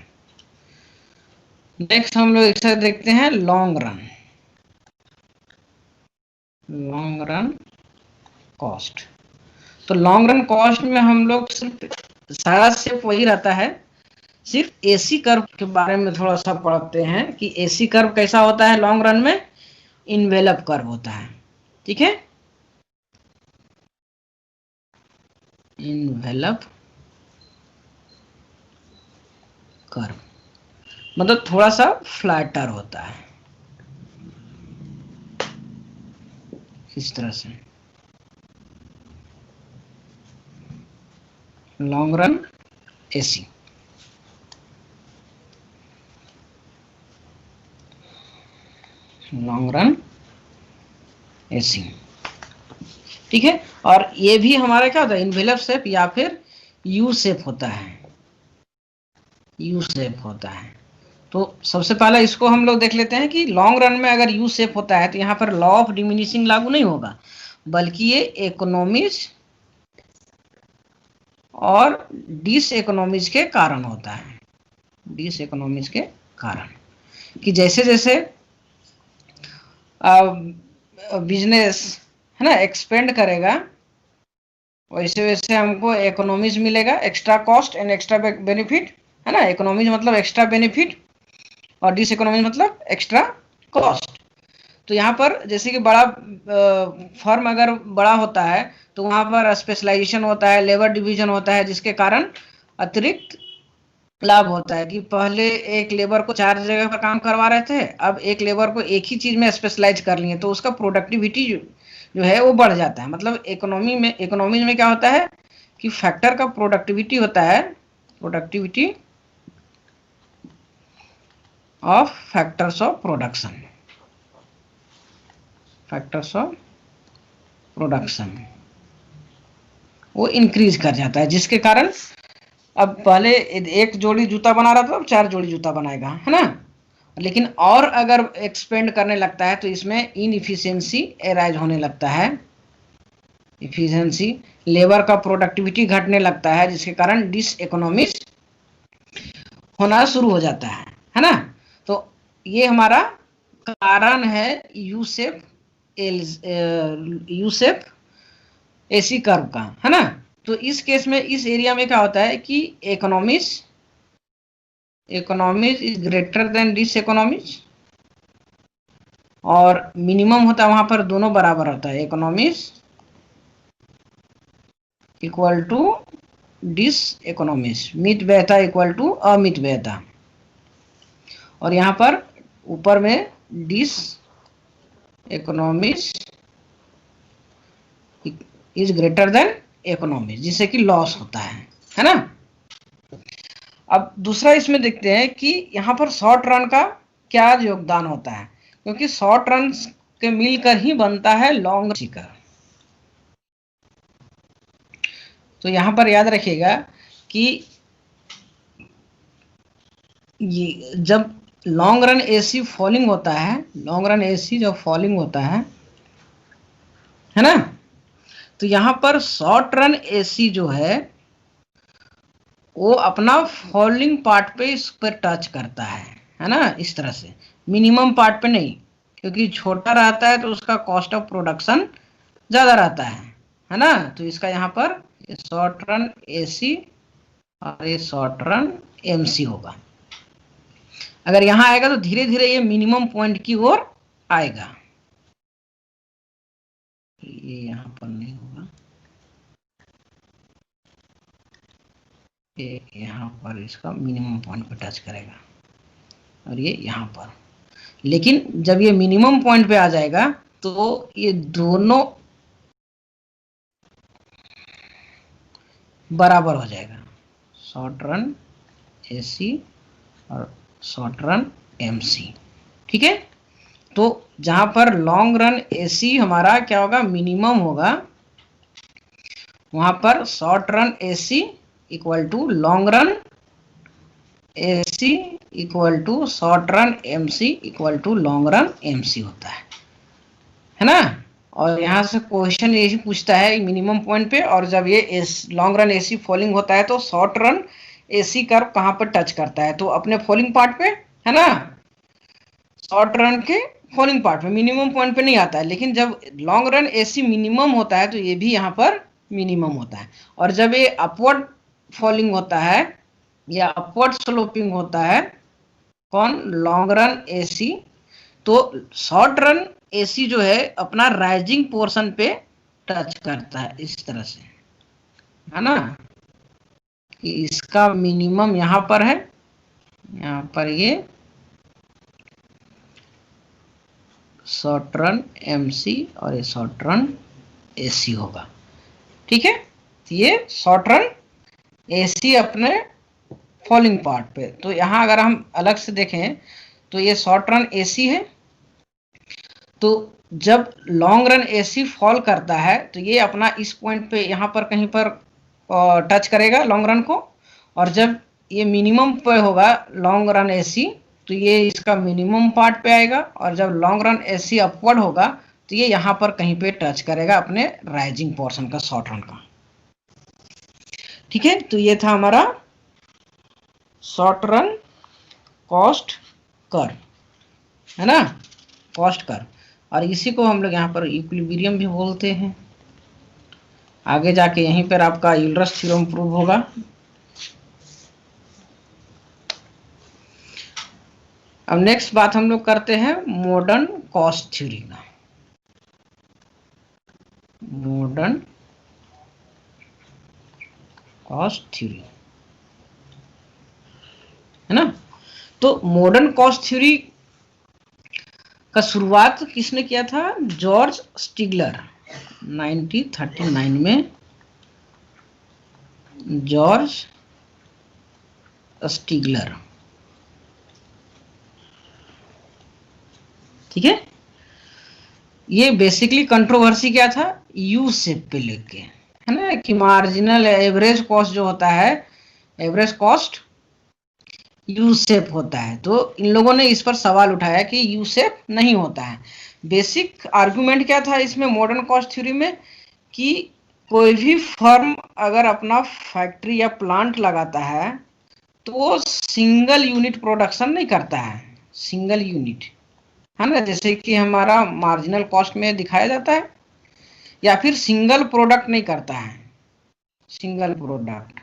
नेक्स्ट हम लोग एक साथ देखते हैं long run, long run cost. तो लॉन्ग रन कॉस्ट में हम लोग सिर्फ सारा सिर्फ वही रहता है, सिर्फ एसी कर्व के बारे में थोड़ा सा पढ़ते हैं कि एसी कर्व कैसा होता है लॉन्ग रन में, इन्वेलप कर्व होता है, ठीक है, इन्वेलप कर्व, मतलब थोड़ा सा फ्लैटर होता है इस तरह से। Long run AC, long run AC, ठीक है। और ये भी हमारा क्या होता है, इन्वेलप शेप या फिर यू शेप होता है, यू शेप होता है। तो सबसे पहले इसको हम लोग देख लेते हैं कि लॉन्ग रन में अगर यू शेप होता है तो यहाँ पर लॉ ऑफ डिमिनिशिंग लागू नहीं होगा, बल्कि ये इकोनॉमीज और डिस इकोनॉमीज के कारण होता है, डिस इकोनॉमीज के कारण, कि जैसे जैसे बिजनेस है ना एक्सपेंड करेगा वैसे वैसे हमको इकोनॉमीज मिलेगा, extra cost and extra benefit, है ना। इकोनॉमीज मतलब एक्स्ट्रा बेनिफिट और डिस इकोनॉमीज मतलब एक्स्ट्रा कॉस्ट। तो यहाँ पर जैसे कि बड़ा फर्म अगर बड़ा होता है तो वहाँ पर स्पेशलाइजेशन होता है, लेबर डिवीजन होता है, जिसके कारण अतिरिक्त लाभ होता है कि पहले एक लेबर को 4 जगह पर काम करवा रहे थे, अब एक लेबर को एक ही चीज में स्पेशलाइज कर लिए, तो उसका प्रोडक्टिविटी जो है वो बढ़ जाता है। मतलब इकोनॉमी में क्या होता है कि फैक्टर का प्रोडक्टिविटी होता है, productivity of factors of production, factors of production वो इंक्रीज कर जाता है, जिसके कारण अब पहले एक जोड़ी जूता बना रहा था, अब 4 जोड़ी जूता बनाएगा, है ना। लेकिन और अगर एक्सपेंड करने लगता है तो इसमें इनएफिशिएंसी एराइज होने लगता है, इफिशिएंसी, लेबर का प्रोडक्टिविटी घटने लगता है, जिसके कारण डिस इकोनॉमिक्स होना शुरू हो जाता है ना। तो ये हमारा कारण है यू शेप एसी कर्व का, है ना। तो इस केस में इस एरिया में क्या होता है कि economies is greater than dis economies, और मिनिमम होता है वहां पर दोनों बराबर होता है, economies equal to dis economies, मित व्ययता इक्वल टू अमित व्ययता, और यहाँ पर ऊपर में dis economics is greater than economics, जिससे कि लॉस होता है ना। अब दूसरा इसमें देखते हैं कि यहाँ पर शॉर्ट रन का क्या योगदान होता है, क्योंकि शॉर्ट रन के मिलकर ही बनता है लॉन्ग रन का। तो यहाँ पर याद रखिएगा कि ये जब लॉन्ग रन एसी फॉलिंग होता है, लॉन्ग रन एसी जब फॉलिंग होता है ना, तो यहाँ पर शॉर्ट रन एसी जो है वो अपना फॉलिंग पार्ट पे इस पर टच करता है ना, इस तरह से, मिनिमम पार्ट पे नहीं, क्योंकि छोटा रहता है तो उसका कॉस्ट ऑफ प्रोडक्शन ज़्यादा रहता है ना। तो इसका यहाँ पर शॉर्ट रन एसी और ये शॉर्ट रन एमसी होगा। अगर यहाँ आएगा तो धीरे धीरे ये मिनिमम पॉइंट की ओर आएगा, ये यहाँ पर नहीं होगा, ये यहाँ पर इसका मिनिमम पॉइंट पे टच करेगा और ये यहाँ पर। लेकिन जब ये मिनिमम पॉइंट पे आ जाएगा तो ये दोनों बराबर हो जाएगा, शॉर्ट रन एसी और शॉर्ट रन एमसी। ठीक है, तो जहां पर लॉन्ग रन एसी हमारा क्या होगा, मिनिमम होगा, वहां पर short run AC equal to long run AC equal to short run MC equal to long run MC होता है ना। और यहाँ से क्वेश्चन यही पूछता है मिनिमम पॉइंट पे, और जब ये लॉन्ग रन एसी फॉलिंग होता है तो शॉर्ट रन एसी कर्व कहाँ पर टच करता है, तो अपने फॉलिंग पार्ट पे है ना, शॉर्ट रन के फॉलिंग पार्ट पे, मिनिमम पॉइंट पे नहीं आता है। लेकिन जब लॉन्ग रन एसी मिनिमम होता है तो ये भी यहाँ पर मिनिमम होता है। और जब ये अपवर्ड फॉलिंग होता है या अपवर्ड स्लोपिंग होता है, कौन, लॉन्ग रन एसी, तो शॉर्ट रन एसी जो है अपना राइजिंग पोर्शन पे टच करता है इस तरह से, है ना, कि इसका मिनिमम यहाँ पर है, यहाँ पर ये शॉर्ट रन एमसी और ये शॉर्ट रन एसी होगा। ठीक है, तो ये शॉर्ट रन एसी अपने फॉलिंग पार्ट पे। तो यहाँ अगर हम अलग से देखें तो ये शॉर्ट रन एसी है, तो जब लॉन्ग रन एसी फॉल करता है तो ये अपना इस पॉइंट पे यहाँ पर कहीं पर टच करेगा लॉन्ग रन को, और जब ये मिनिमम पे होगा लॉन्ग रन एसी तो ये इसका मिनिमम पार्ट पे आएगा, और जब लॉन्ग रन एसी अपवर्ड होगा तो ये यहाँ पर कहीं पे टच करेगा अपने राइजिंग पोर्शन का, शॉर्ट रन का। ठीक है, तो ये था हमारा शॉर्ट रन कॉस्ट कर्व, है ना, कॉस्ट कर्व, और इसी को हम लोग यहाँ पर इक्विलिब्रियम भी बोलते हैं। आगे जाके यहीं पर आपका यूलर्स थ्योरम प्रूव होगा। अब नेक्स्ट बात हम लोग करते हैं मॉडर्न कॉस्ट थ्योरी का। मॉडर्न कॉस्ट थ्योरी, है ना। तो मॉडर्न कॉस्ट थ्योरी का शुरुआत किसने किया था, जॉर्ज स्टिगलर, 1939 में जॉर्ज स्टिगलर। ठीक है, ये बेसिकली कंट्रोवर्सी क्या था, यू शेप पे लेके, है ना, कि मार्जिनल एवरेज कॉस्ट जो होता है, एवरेज कॉस्ट यू शेप होता है। तो इन लोगों ने इस पर सवाल उठाया कि यू शेप नहीं होता है। बेसिक आर्गुमेंट क्या था इसमें मॉडर्न कॉस्ट थ्योरी में, कि कोई भी फर्म अगर अपना फैक्ट्री या प्लांट लगाता है तो वो सिंगल यूनिट प्रोडक्शन नहीं करता है, सिंगल यूनिट, है ना, जैसे कि हमारा मार्जिनल कॉस्ट में दिखाया जाता है, या फिर सिंगल प्रोडक्ट नहीं करता है, सिंगल प्रोडक्ट,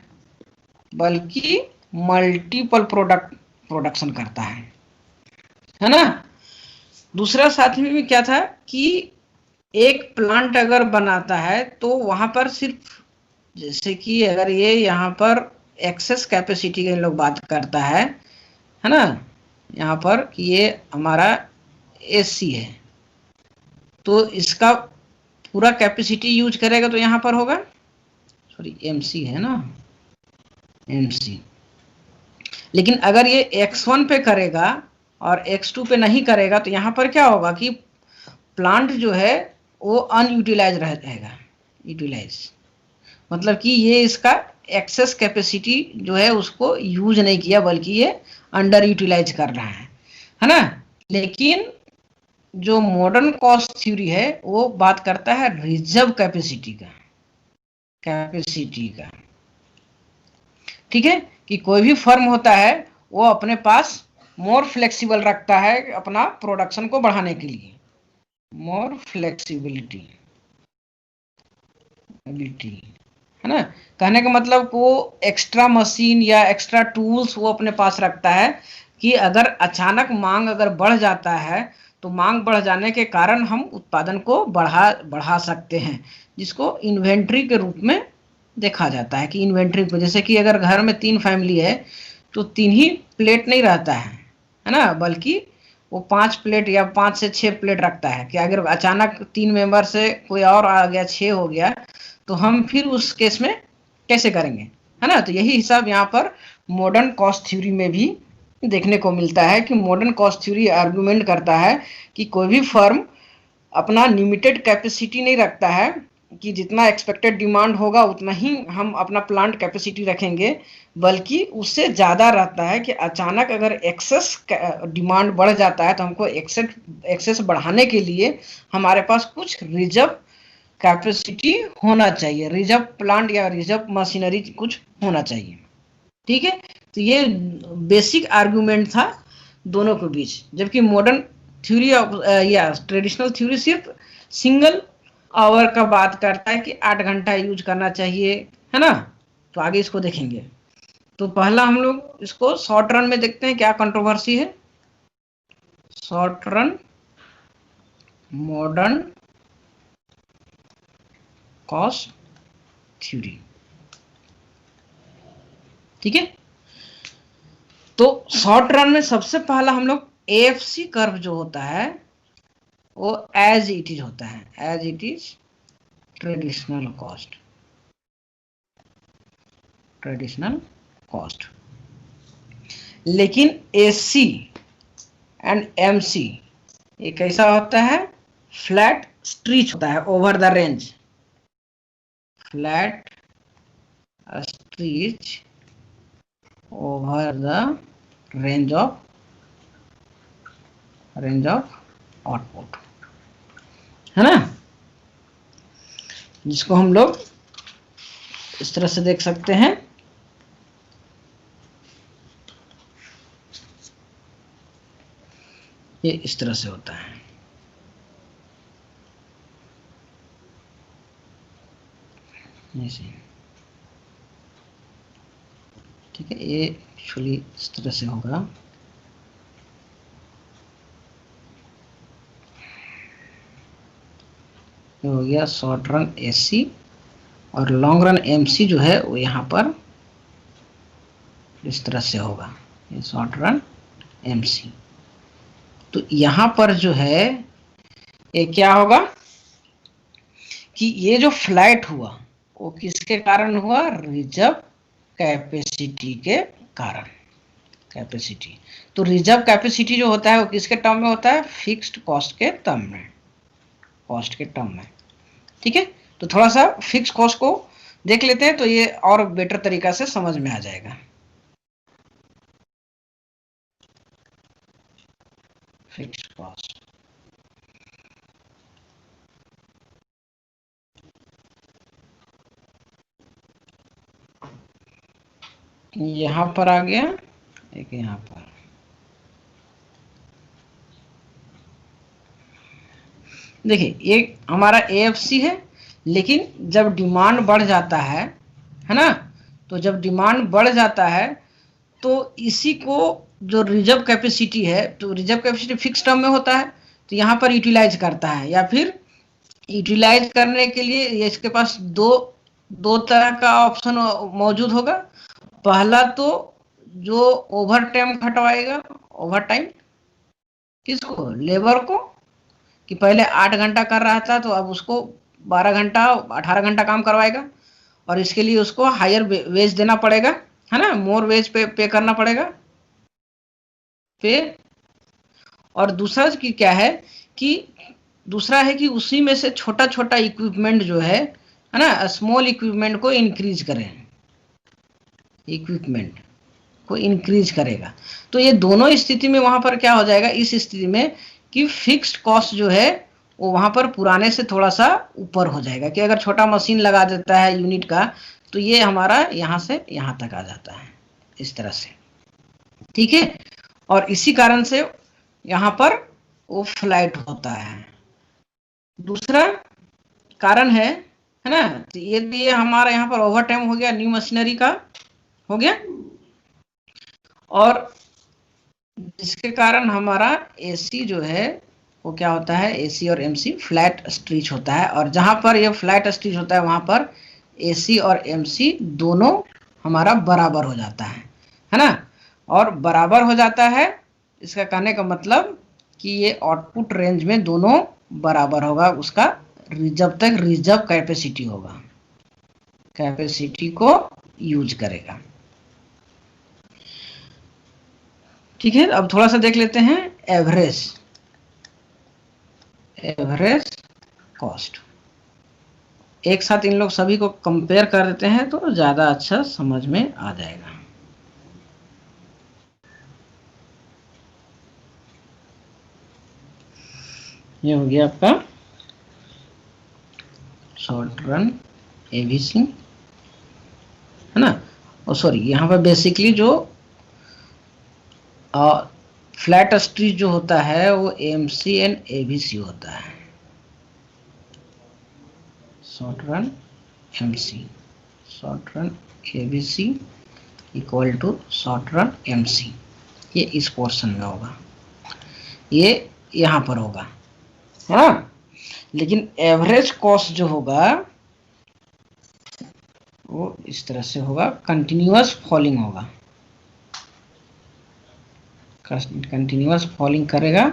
बल्कि मल्टीपल प्रोडक्ट प्रोडक्शन करता है ना। दूसरा साथ में क्या था कि एक प्लांट अगर बनाता है तो वहां पर सिर्फ, जैसे कि अगर ये यहाँ पर एक्सेस कैपेसिटी की लोग बात करता है ना, यहाँ पर कि ये हमारा AC है, तो इसका पूरा कैपेसिटी यूज करेगा तो यहाँ पर होगा, सॉरी MC है ना, MC। लेकिन अगर ये X1 पे करेगा और X2 पे नहीं करेगा तो यहाँ पर क्या होगा कि प्लांट जो है वो अनयूटिलाइज रहेगा, यूटिलाइज मतलब कि ये इसका एक्सेस कैपेसिटी जो है उसको यूज नहीं किया, बल्कि ये अंडर यूटिलाइज कर रहा है ना। लेकिन जो मॉडर्न कॉस्ट थ्योरी है वो बात करता है रिजर्व कैपेसिटी का, ठीक है, कि कोई भी फर्म होता है वो अपने पास मोर फ्लेक्सिबल रखता है अपना प्रोडक्शन को बढ़ाने के लिए, मोर फ्लेक्सिबिलिटी है ना। कहने का मतलब वो एक्स्ट्रा मशीन या एक्स्ट्रा टूल्स वो अपने पास रखता है कि अगर अचानक मांग अगर बढ़ जाता है तो मांग बढ़ जाने के कारण हम उत्पादन को बढ़ा सकते हैं, जिसको इन्वेंट्री के रूप में देखा जाता है। कि इन्वेंट्री को, जैसे कि अगर घर में 3 फैमिली है तो 3 ही प्लेट नहीं रहता है ना, बल्कि वो 5 प्लेट या 5 से 6 प्लेट रखता है। कि अगर अचानक 3 मेंबर से कोई और आ गया, 6 हो गया, तो हम फिर उस केस में कैसे करेंगे, है ना। तो यही हिसाब यहाँ पर मॉडर्न कॉस्ट थ्योरी में भी देखने को मिलता है कि मॉडर्न कॉस्ट थ्योरी आर्गुमेंट करता है कि कोई भी फर्म अपना लिमिटेड कैपेसिटी नहीं रखता है कि जितना एक्सपेक्टेड डिमांड होगा उतना ही हम अपना प्लांट कैपेसिटी रखेंगे, बल्कि उससे ज़्यादा रहता है कि अचानक अगर एक्सेस डिमांड बढ़ जाता है तो हमको एक्सेस बढ़ाने के लिए हमारे पास कुछ रिजर्व कैपेसिटी होना चाहिए, रिजर्व प्लांट या रिजर्व मशीनरी कुछ होना चाहिए, ठीक है। तो ये बेसिक आर्गुमेंट था दोनों के बीच। जबकि मॉडर्न थ्योरी या ट्रेडिशनल थ्योरी सिर्फ सिंगल आवर का बात करता है कि 8 घंटा यूज करना चाहिए, है ना। तो आगे इसको देखेंगे। तो पहला हम लोग इसको शॉर्ट रन में देखते हैं क्या कंट्रोवर्सी है। Short run modern cost theory, ठीक है। तो शॉर्ट रन में सबसे पहला हम लोग AFC कर्व जो होता है वो एज इट इज होता है, as it is traditional cost. लेकिन AC एंड MC ये कैसा होता है, फ्लैट स्ट्रीच होता है over the range, flat stretch over the range of output, है ना। जिसको हम लोग इस तरह से देख सकते हैं, ये इस तरह से होता है, ठीक है। ये एक्चुअली इस तरह से होगा, ये हो गया शॉर्ट रन AC और लॉन्ग रन MC जो है वो यहाँ पर इस तरह से होगा, ये शॉर्ट रन MC। तो यहाँ पर जो है ये क्या होगा कि ये जो फ्लैट हुआ वो किसके कारण हुआ, रिजर्व कैपेसिटी के कारण, कैपेसिटी। तो रिजर्व कैपेसिटी जो होता है वो किसके टर्म में होता है, फिक्स्ड कॉस्ट के टर्म में, ठीक है। तो थोड़ा सा फिक्स कॉस्ट को देख लेते हैं तो ये और बेटर तरीका से समझ में आ जाएगा। फिक्स्ड कॉस्ट, यहां पर आ गया, एक यहां पर, देखिए ये हमारा AFC है। लेकिन जब डिमांड बढ़ जाता है ना, तो जब डिमांड बढ़ जाता है तो इसी को जो रिजर्व कैपेसिटी है, तो रिजर्व कैपेसिटी फिक्स टर्म में होता है, तो यहाँ पर यूटिलाइज करता है, या फिर यूटिलाइज करने के लिए इसके पास दो तरह का ऑप्शन मौजूद होगा। पहला तो जो ओवर टाइम खटवाएगा ओवर टाइम किसको, लेबर को, कि पहले 8 घंटा कर रहा था तो अब उसको 12 घंटा 18 घंटा काम करवाएगा, और इसके लिए उसको हायर वेज देना पड़ेगा, है ना, मोर वेज पे करना पड़ेगा पे। और दूसरा की क्या है कि दूसरा है कि उसी में से छोटा छोटा इक्विपमेंट जो है ना, स्मॉल इक्विपमेंट को इंक्रीज करें, इक्विपमेंट को इंक्रीज करेगा। तो ये दोनों स्थिति में वहां पर क्या हो जाएगा, इस स्थिति में कि फिक्स्ड कॉस्ट जो है वो वहां पर पुराने से थोड़ा सा ऊपर हो जाएगा, कि अगर छोटा मशीन लगा देता है यूनिट का तो ये हमारा यहां से यहां तक आ जाता है, इस तरह से, ठीक है। और इसी कारण से यहां पर वो फ्लैट होता है। दूसरा कारण है ना, तो ये हमारा यहाँ पर ओवर टाइम हो गया, न्यू मशीनरी का हो गया, और जिसके कारण हमारा एसी जो है वो क्या होता है, एसी और एमसी फ्लैट स्ट्रीच होता है। और जहां पर ये फ्लैट स्ट्रीच होता है वहां पर एसी और एमसी दोनों हमारा बराबर हो जाता है ना। और बराबर हो जाता है, इसका कहने का मतलब कि ये आउटपुट रेंज में दोनों बराबर होगा, उसका जब तक रिजर्व कैपेसिटी होगा, कैपेसिटी को यूज करेगा, ठीक है। अब थोड़ा सा देख लेते हैं एवरेज, एवरेज कॉस्ट। एक साथ इन लोग सभी को कंपेयर कर देते हैं तो ज्यादा अच्छा समझ में आ जाएगा। ये हो गया आपका शॉर्ट रन एबीसी, है ना। और सॉरी, यहाँ पर बेसिकली जो फ्लैट स्ट्रीट जो होता है वो एमसी एंड एबीसी होता है, short run MC, short run ABC equal to short run MC. ये इस पोर्शन में होगा, ये यहां पर होगा, है ना। लेकिन एवरेज कॉस्ट जो होगा वो इस तरह से होगा, कंटिन्यूअस फॉलिंग होगा, कंटिन्यूअस फॉलिंग करेगा।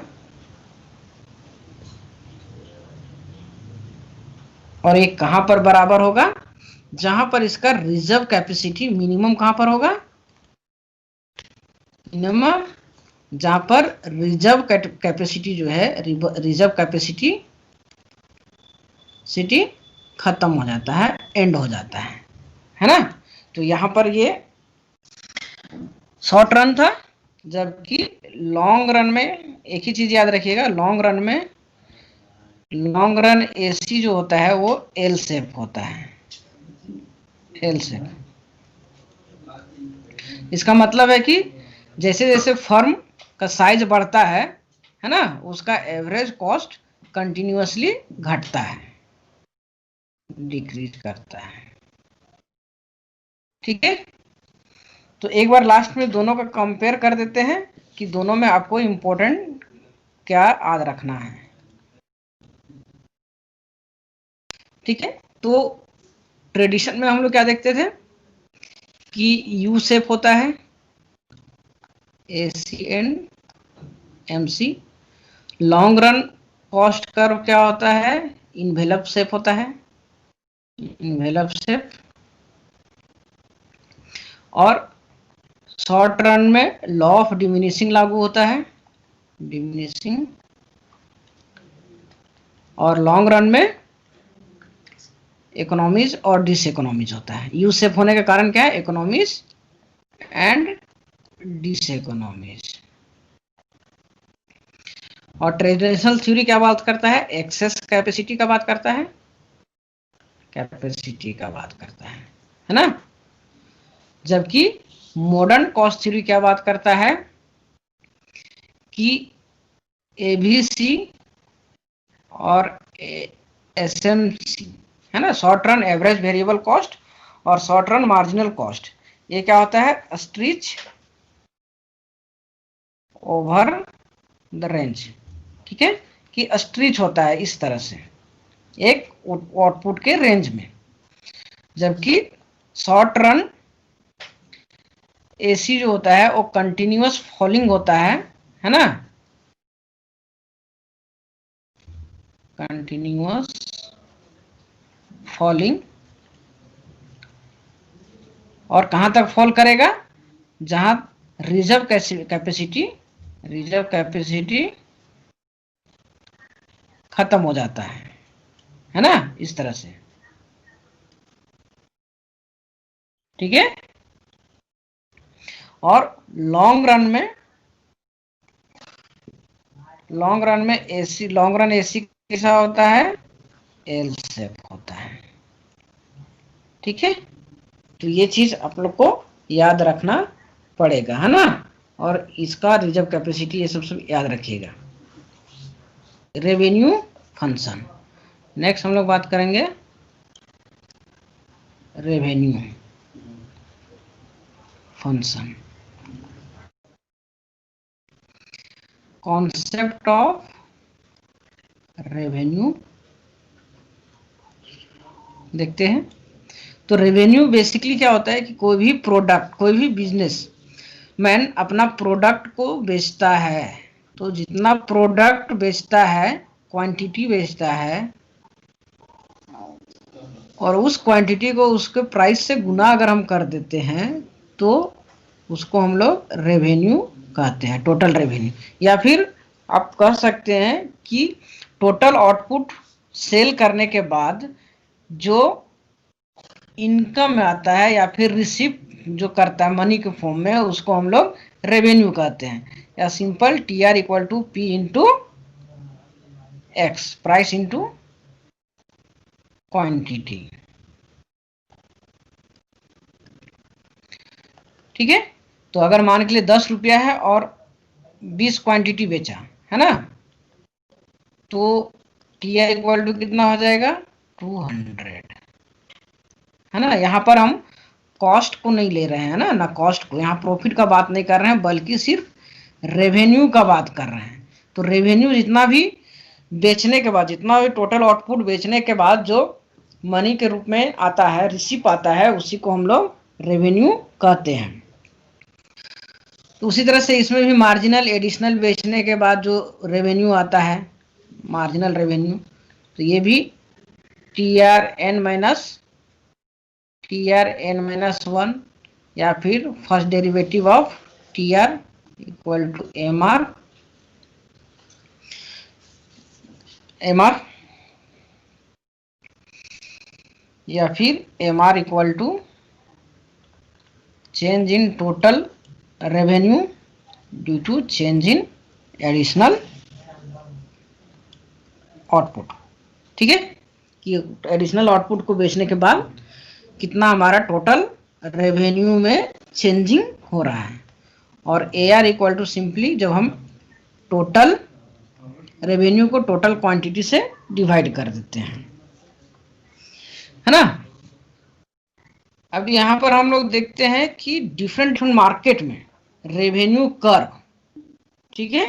और ये कहां पर बराबर होगा, जहां पर इसका रिजर्व कैपेसिटी मिनिमम कहां पर होगा, मिनिमम जहां पर रिजर्व कैपेसिटी जो है, रिजर्व कैपेसिटी खत्म हो जाता है, एंड हो जाता है ना। तो यहां पर ये शॉर्ट रन था, जबकि लॉन्ग रन में एक ही चीज याद रखिएगा, लॉन्ग रन एसी जो होता है वो एल शेप होता है, एल शेप। इसका मतलब है कि जैसे जैसे फर्म का साइज बढ़ता है ना, उसका एवरेज कॉस्ट कंटिन्यूअसली घटता है, डिक्रीज करता है, ठीक है। तो एक बार लास्ट में दोनों का कंपेयर कर देते हैं कि दोनों में आपको इंपॉर्टेंट क्या याद रखना है, ठीक है। तो ट्रेडिशन में हम लोग क्या देखते थे कि यू शेप होता है, AC and MC. Long run cost curve क्या होता है, इन्वेलप शेप होता है, इन्वेलप शेप। और शॉर्ट रन में लॉ ऑफ डिमिनिशिंग लागू होता है, डिमिनिशिंग। और लॉन्ग रन में इकोनॉमीज और डिस इकोनॉमीज होता है। यू शेप होने का कारण क्या है, इकोनॉमीज एंड डिस इकोनॉमीज। और ट्रेडिशनल थ्योरी क्या बात करता है, एक्सेस कैपेसिटी का बात करता है, कैपेसिटी का बात करता है ना। जबकि मॉडर्न कॉस्ट थ्योरी क्या बात करता है कि एबीसी और एसएमसी, है ना, short run average variable cost और शॉर्ट रन मार्जिनल कॉस्ट, ये क्या होता है, स्ट्रीच ओवर द रेंज, ठीक है, कि स्ट्रीच होता है इस तरह से एक आउटपुट के रेंज में। जबकि शॉर्ट रन एसी जो होता है वो कंटिन्यूअस फॉलिंग होता है है ना, कंटिन्यूअस फॉलिंग। और कहां तक फॉल करेगा, जहां रिजर्व कैपेसिटी खत्म हो जाता है ना, इस तरह से। ठीक है। और लॉन्ग रन में एसी, लॉन्ग रन एसी कैसा होता है, एल शेप होता है। ठीक है, तो ये चीज आप लोग को याद रखना पड़ेगा, है ना। और इसका रिजर्व कैपेसिटी ये सब याद रखिएगा। रेवेन्यू फंक्शन, नेक्स्ट हम लोग बात करेंगे revenue function. Concept of revenue देखते हैं। तो रेवेन्यू बेसिकली क्या होता है कि कोई भी प्रोडक्ट, कोई भी बिजनेस मैन अपना प्रोडक्ट को बेचता है, तो जितना प्रोडक्ट बेचता है, क्वांटिटी बेचता है, और उस क्वांटिटी को उसके प्राइस से गुना अगर हम कर देते हैं, तो उसको हम लोग रेवेन्यू कहते हैं, टोटल रेवेन्यू। या फिर आप कह सकते हैं कि टोटल आउटपुट सेल करने के बाद जो इनकम आता है या फिर रिसीव जो करता है मनी के फॉर्म में, उसको हम लोग रेवेन्यू कहते हैं। या simple TR equal to P into X, price into quantity. ठीक है, तो अगर मान के लिए 10 रुपया है और 20 क्वांटिटी बेचा, है ना, तो TR इक्वल टू कितना हो जाएगा, 200, है ना। यहाँ पर हम कॉस्ट को नहीं ले रहे हैं ना कॉस्ट को, यहाँ प्रॉफिट का बात नहीं कर रहे हैं, बल्कि सिर्फ रेवेन्यू का बात कर रहे हैं। तो रेवेन्यू जितना भी बेचने के बाद, जितना भी टोटल आउटपुट बेचने के बाद जो मनी के रूप में आता है, रिसीप आता है, उसी को हम लोग रेवेन्यू कहते हैं। तो उसी तरह से इसमें भी मार्जिनल एडिशनल बेचने के बाद जो रेवेन्यू आता है, मार्जिनल रेवेन्यू, तो ये भी TRN माइनस 1, या फिर first derivative of TR equal to MR या फिर MR equal to change in total revenue due to change in additional output. ठीक है, कि एडिशनल आउटपुट को बेचने के बाद कितना हमारा टोटल रेवेन्यू में चेंजिंग हो रहा है। और AR इक्वल टू सिंपली जब हम टोटल रेवेन्यू को टोटल क्वांटिटी से डिवाइड कर देते हैं, है ना। अब यहाँ पर हम लोग देखते हैं कि डिफरेंट मार्केट में रेवेन्यू कर्व, ठीक है,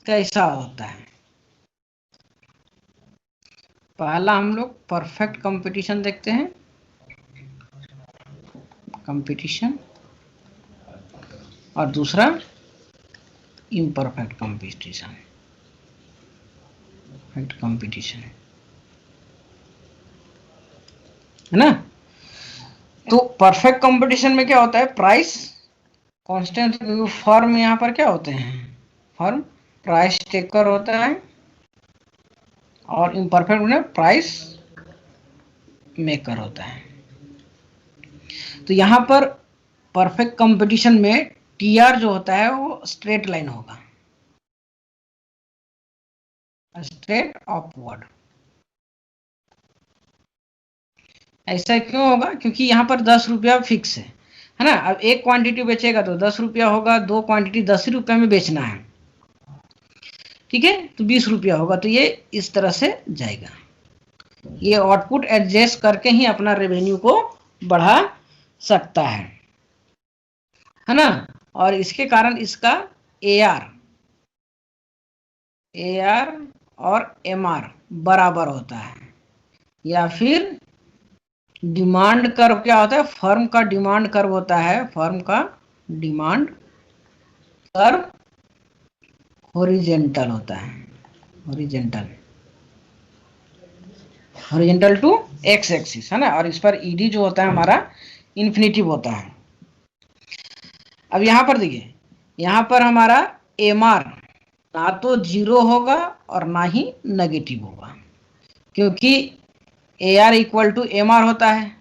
कैसा होता है। पहला हम लोग परफेक्ट कंपटीशन देखते हैं, कंपटीशन, और दूसरा इम्परफेक्ट कंपटीशन, है ना। तो परफेक्ट कंपटीशन में क्या होता है, प्राइस कांस्टेंट, फर्म यहाँ पर क्या होते हैं, फर्म प्राइस टेकर होता है, और इम्परफेक्ट में प्राइस मेकर होता है। तो यहाँ पर परफेक्ट कंपटीशन में TR जो होता है वो स्ट्रेट लाइन होगा, स्ट्रेट अपवर्ड। ऐसा क्यों होगा, क्योंकि यहाँ पर 10 रुपया फिक्स है ना। अब एक क्वांटिटी बेचेगा तो 10 रुपया होगा, दो क्वांटिटी 10 ही रुपये में बेचना है, ठीक है, तो 20 रुपया होगा। तो ये इस तरह से जाएगा, ये आउटपुट एडजस्ट करके ही अपना रेवेन्यू को बढ़ा सकता है ना। और इसके कारण इसका AR और MR बराबर होता है। या फिर डिमांड कर्व क्या होता है, फर्म का डिमांड कर्व होता है, फर्म का डिमांड कर्व हॉरिजेंटल होता है, horizontal, horizontal to X axis है ना, और इस पर ईडी जो होता है हमारा इन्फिनिटिव होता है। अब यहां पर देखिए, यहां पर हमारा एम आर ना तो जीरो होगा और ना ही नेगेटिव होगा, क्योंकि A R equal to M R होता है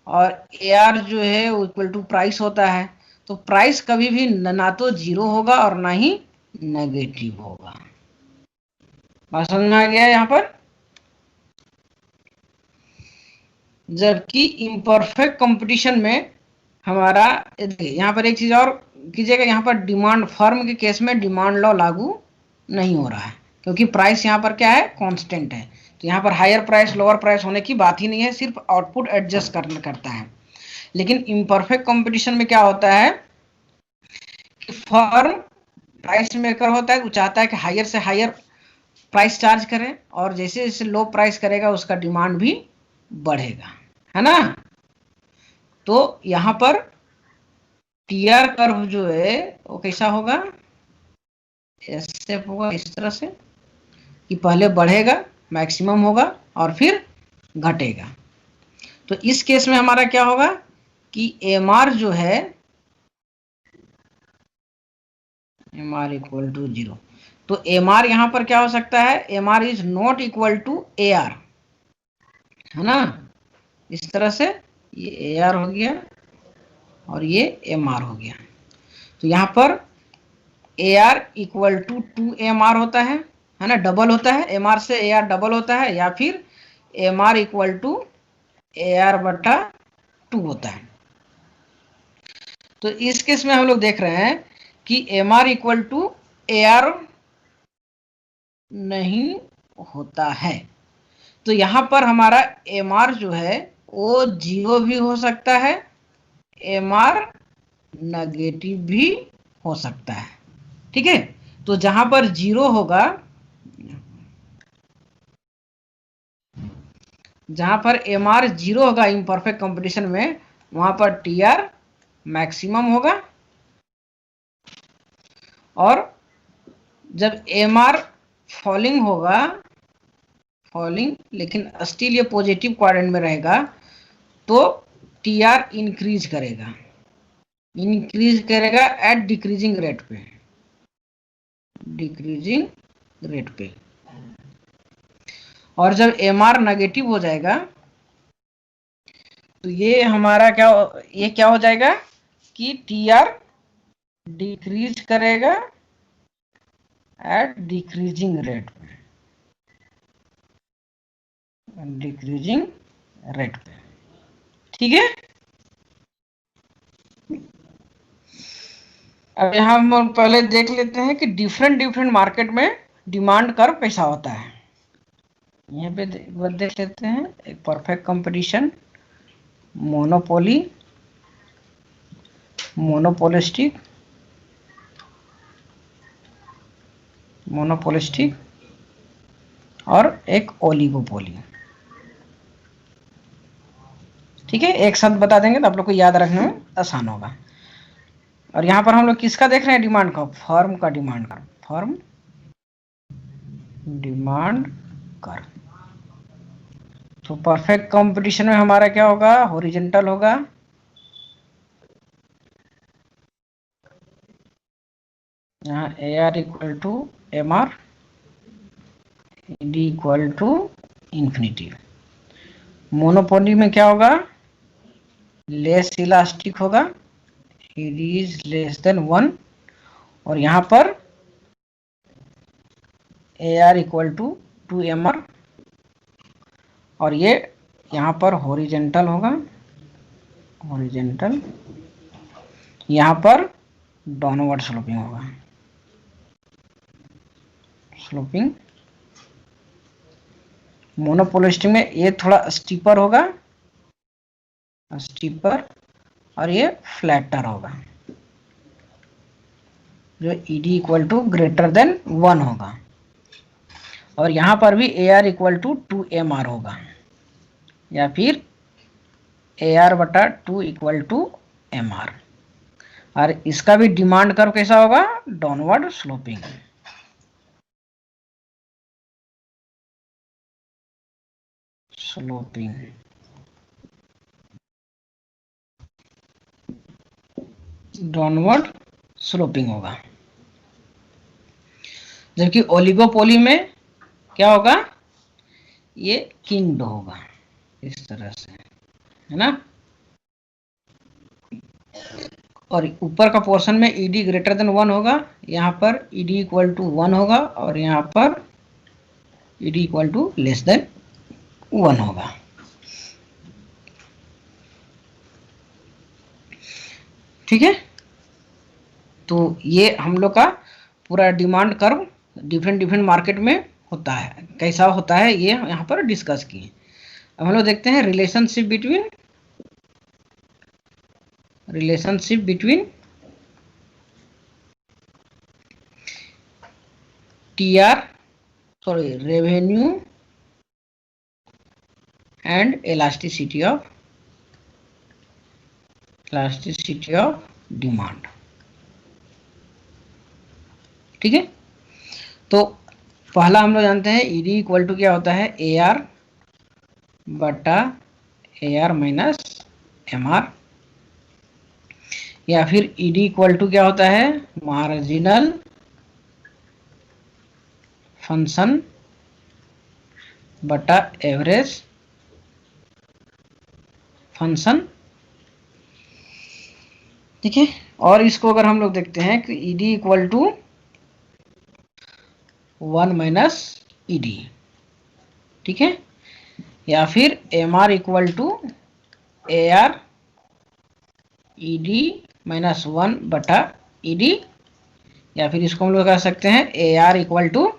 और ए आर जो है वो इक्वल टू प्राइस होता है। तो प्राइस कभी भी ना तो जीरो होगा और ना ही नेगेटिव होगा। बात समझ में आ गया यहाँ पर। जबकि इम्परफेक्ट कंपटीशन में हमारा, यहाँ पर एक चीज और कीजिएगा, यहाँ पर डिमांड फर्म के केस में डिमांड लॉ लागू नहीं हो रहा है, क्योंकि प्राइस यहाँ पर क्या है, कांस्टेंट है। तो यहाँ पर हायर प्राइस लोअर प्राइस होने की बात ही नहीं है, सिर्फ आउटपुट एडजस्ट करता है। लेकिन इम्परफेक्ट कंपटीशन में क्या होता है कि फर्म प्राइस मेकर होता है, वो चाहता है कि हायर से हायर प्राइस चार्ज करें, और जैसे जैसे लो प्राइस करेगा उसका डिमांड भी बढ़ेगा, है ना। तो यहां पर टीआर कर्व जो है वो कैसा होगा, ऐसे होगा, इस तरह से कि पहले बढ़ेगा, मैक्सिमम होगा और फिर घटेगा। तो इस केस में हमारा क्या होगा कि एम आर जो है, M R equal to zero. तो एम आर यहां पर क्या हो सकता है, M R is not equal to A R, है ना। इस तरह से ये ए आर हो गया और ये एम आर हो गया। तो यहां पर A R equal to two M R होता है ना, डबल होता है, एम आर से ए आर डबल होता है, या फिर M R equal to A R बटा टू होता है। तो इस केस में हम लोग देख रहे हैं कि M R equal to A R नहीं होता है। तो यहां पर हमारा एम आर जो है वो जीरो भी हो सकता है, एम आर नेगेटिव भी हो सकता है, ठीक है। तो जहां पर जीरो होगा, जहां पर एम आर जीरो होगा इम्परफेक्ट कंपटीशन में, वहां पर टी आर मैक्सिमम होगा, और जब एम आर फॉलिंग होगा, फॉलिंग लेकिन स्टिल ये पॉजिटिव क्वाड्रेंट में रहेगा, तो टी आर इंक्रीज करेगा, इंक्रीज करेगा एट डिक्रीजिंग रेट पे, डिक्रीजिंग रेट पे। और जब एम आर नेगेटिव हो जाएगा तो ये हमारा क्या, ये क्या हो जाएगा कि टी आर डिक्रीज करेगा एट डिक्रीजिंग रेट पे, डिक्रीजिंग रेट पे, ठीक है। अब यहाँ हम पहले देख लेते हैं कि डिफरेंट मार्केट में डिमांड कर्व कैसा होता है। यहाँ पे देख लेते हैं, एक perfect competition, monopoly, monopolistic, monopolistic और एक ओलिगोपोली, ठीक है। एक साथ बता देंगे तो आप लोग को याद रखने में आसान होगा। और यहाँ पर हम लोग किसका देख रहे हैं, डिमांड का, फर्म का demand curve, firm demand curve. तो परफेक्ट कंपटीशन में हमारा क्या होगा, हॉरिजॉन्टल होगा, यहाँ A R equal to M R, D equal to infinity. Monopoly में क्या होगा, लेस इलास्टिक होगा, ईडी इज लेस देन 1, और यहाँ पर A R equal to 2mr, और ये यहाँ पर हॉरिजेंटल होगा, हॉरिजेंटल, यहाँ पर डाउनवर्ड स्लोपिंग होगा, स्लोपिंग। मोनोपोलिस्टिक में ये थोड़ा स्टीपर होगा, स्टीपर, और ये फ्लैटर होगा, जो ED equal to greater than 1 होगा। और यहाँ पर भी ए आर इक्वल टू 2mr होगा, या फिर ए आर बटा 2 इक्वल टू एम आर। और इसका भी डिमांड कर्व कैसा होगा, downward sloping. Sloping, downward sloping होगा। जबकि ओलिगोपोली में क्या होगा, ये किंग्ड होगा इस तरह से, है ना। और ऊपर का पोर्शन में ईडी ग्रेटर देन 1 होगा, यहाँ पर ईडी इक्वल टू 1 होगा, और यहाँ पर ED equal to less than 1 होगा। ठीक है, तो ये हम लोग का पूरा demand curve different different market में होता है, कैसा होता है ये यहाँ पर डिस्कस किए। अब हम लोग देखते हैं relationship between revenue and elasticity of demand. ठीक है, तो पहला हम लोग जानते हैं ईडी इक्वल टू क्या होता है, ए आर बटा A R minus M R, या फिर ईडी इक्वल टू क्या होता है, मार्जिनल फंक्शन बटा एवरेज फंक्शन। ठीक है, और इसको अगर हम लोग देखते हैं कि ED equal to 1 minus ED, ठीक है, या फिर M R equal to A R ED minus 1 बटा ईडी, या फिर इसको हम लोग कह सकते हैं A R equal to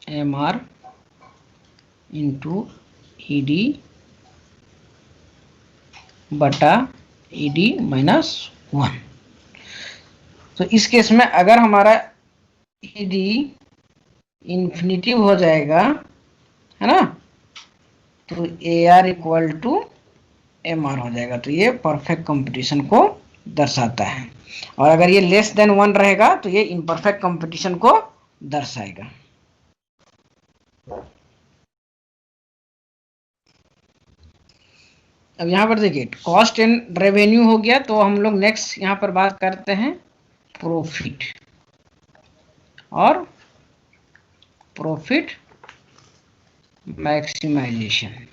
M R into ED बटा ईडी माइनस 1। तो इस केस में अगर हमारा ईडी इन्फिनिटिव हो जाएगा, है ना, तो A R equal to M R हो जाएगा। तो ये परफेक्ट कंपटीशन को दर्शाता है, और अगर ये लेस देन 1 रहेगा तो ये इम्परफेक्ट कंपटीशन को दर्शाएगा। अब यहाँ पर देखिए कॉस्ट एंड रेवेन्यू हो गया, तो हम लोग नेक्स्ट यहाँ पर बात करते हैं प्रॉफिट और प्रॉफिट मैक्सिमाइजेशन।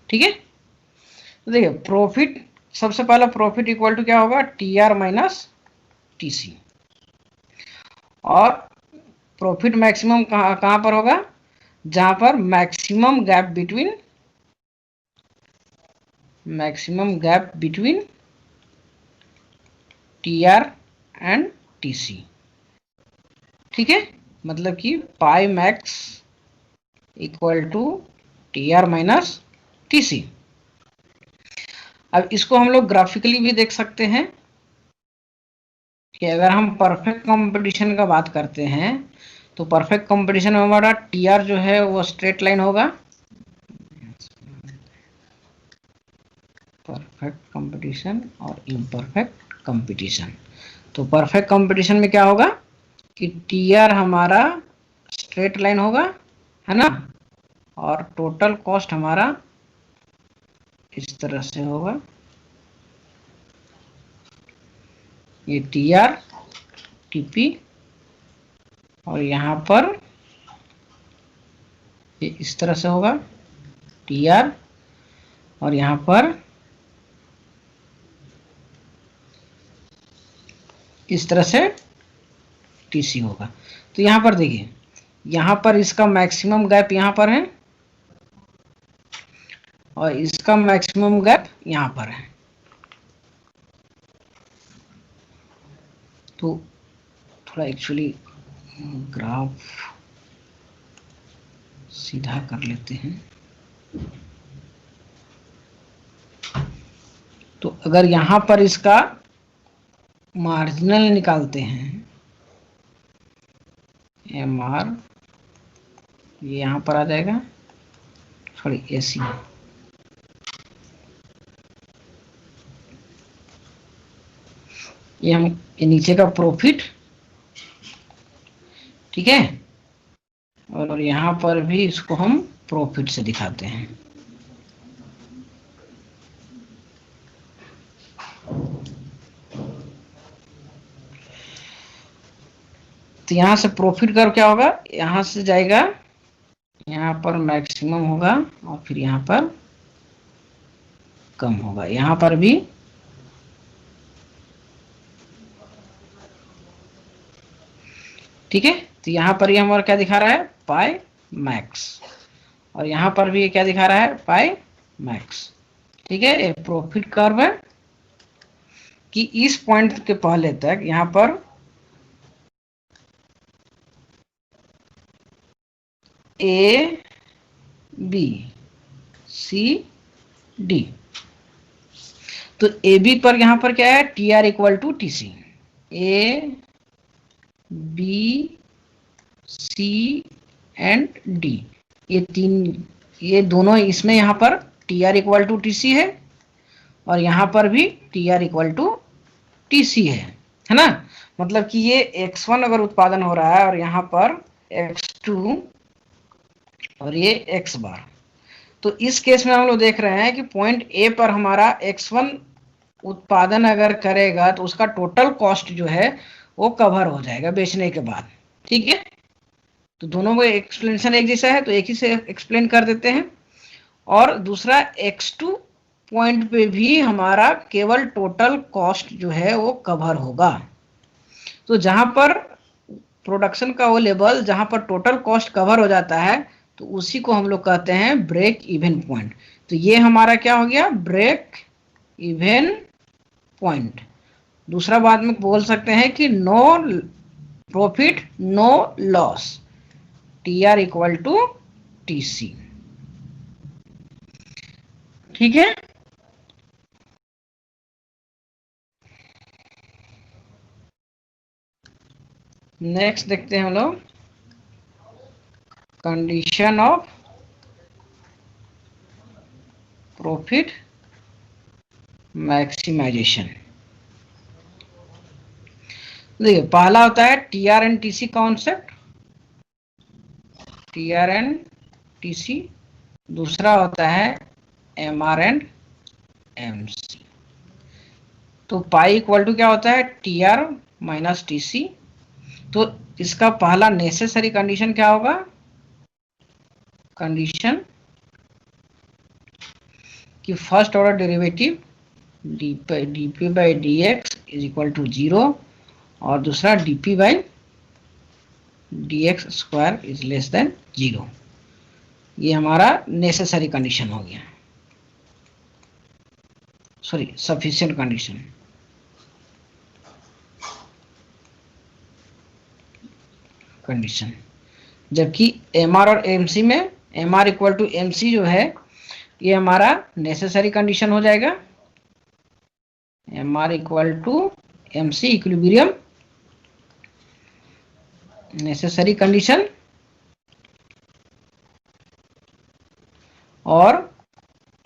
ठीक है, तो देखिए प्रॉफिट, सबसे पहला प्रॉफिट इक्वल टू क्या होगा, T R minus T C, और प्रॉफिट मैक्सिमम कहाँ पर होगा, जहां पर maximum gap between T R and T C. ठीक है, मतलब कि pi max equal to T R minus T C. अब इसको हम लोग ग्राफिकली भी देख सकते हैं कि अगर हम परफेक्ट कंपटीशन का बात करते हैं तो परफेक्ट कंपटीशन में हमारा टी आर जो है वो स्ट्रेट लाइन होगा, परफेक्ट कंपटीशन और इम्परफेक्ट कंपटीशन। तो परफेक्ट कंपटीशन में क्या होगा कि टी आर हमारा स्ट्रेट लाइन होगा, है ना, और टोटल कॉस्ट हमारा इस तरह से होगा, ये टी आर टीपी, और यहाँ पर ये इस तरह से होगा टी आर, और यहाँ पर इस तरह से टीसी होगा। तो यहाँ पर देखिए, यहाँ पर इसका मैक्सिमम गैप यहाँ पर है और इसका मैक्सिमम गैप यहाँ पर है। तो थोड़ा एक्चुअली ग्राफ सीधा कर लेते हैं। तो अगर यहाँ पर इसका मार्जिनल निकालते हैं MR, ये यहाँ पर आ जाएगा, सॉरी AC, ये नीचे का प्रॉफिट, ठीक है, और यहाँ पर भी इसको हम प्रॉफिट से दिखाते हैं। तो यहाँ से प्रॉफिट कर्व क्या होगा, यहाँ से जाएगा, यहाँ पर मैक्सिमम होगा और फिर यहाँ पर कम होगा, यहाँ पर भी ठीक है। तो यहाँ पर ये हमारा क्या दिखा रहा है, पाई मैक्स, और यहाँ पर भी ये क्या दिखा रहा है, पाई मैक्स, ठीक है। ये प्रॉफिट कर्व है कि इस पॉइंट के पहले तक यहाँ पर ए बी सी डी, तो ए बी पर यहाँ पर क्या है, T R equal to T C, A B C and D, ये तीन, ये दोनों इसमें यहाँ पर T R equal to T C है और यहाँ पर भी T R equal to T C है ना। मतलब कि ये x1 अगर उत्पादन हो रहा है और यहाँ पर x2 और ये x बार, तो इस केस में हम लोग देख रहे हैं कि पॉइंट ए पर हमारा x1 उत्पादन अगर करेगा तो उसका टोटल कॉस्ट जो है वो कवर हो जाएगा बेचने के बाद, ठीक है। तो दोनों का एक्सप्लेनेशन एक जैसा है तो एक ही से एक्सप्लेन कर देते हैं। और दूसरा x2 पॉइंट पे भी हमारा केवल टोटल कॉस्ट जो है वो कवर होगा। तो जहां पर प्रोडक्शन का वो लेवल जहां पर टोटल कॉस्ट कवर हो जाता है तो उसी को हम लोग कहते हैं ब्रेक इवन पॉइंट। तो ये हमारा क्या हो गया, ब्रेक इवन पॉइंट। दूसरा बाद में बोल सकते हैं कि no profit no loss, T R equal to T C, ठीक है। नेक्स्ट देखते हैं हम लोग कंडीशन ऑफ प्रॉफिट मैक्सिमाइजेशन। देखिए पहला होता है T R and T C concept, T R and T C. दूसरा होता है M R and M C. तो पाई इक्वल टू क्या होता है, T R minus T C. तो इसका पहला नेसेसरी कंडीशन क्या होगा, कंडीशन कि first order derivative D P by D X is equal to 0 और दूसरा D P by D X square is less than 0। ये हमारा नेसेसरी कंडीशन हो गया, सॉरी सफिशिएंट कंडीशन। कंडीशन जबकि एम आर और एम सी में M R equal to M C जो है ये हमारा नेसेसरी कंडीशन हो जाएगा, M R equal to M C equilibrium necessary condition, और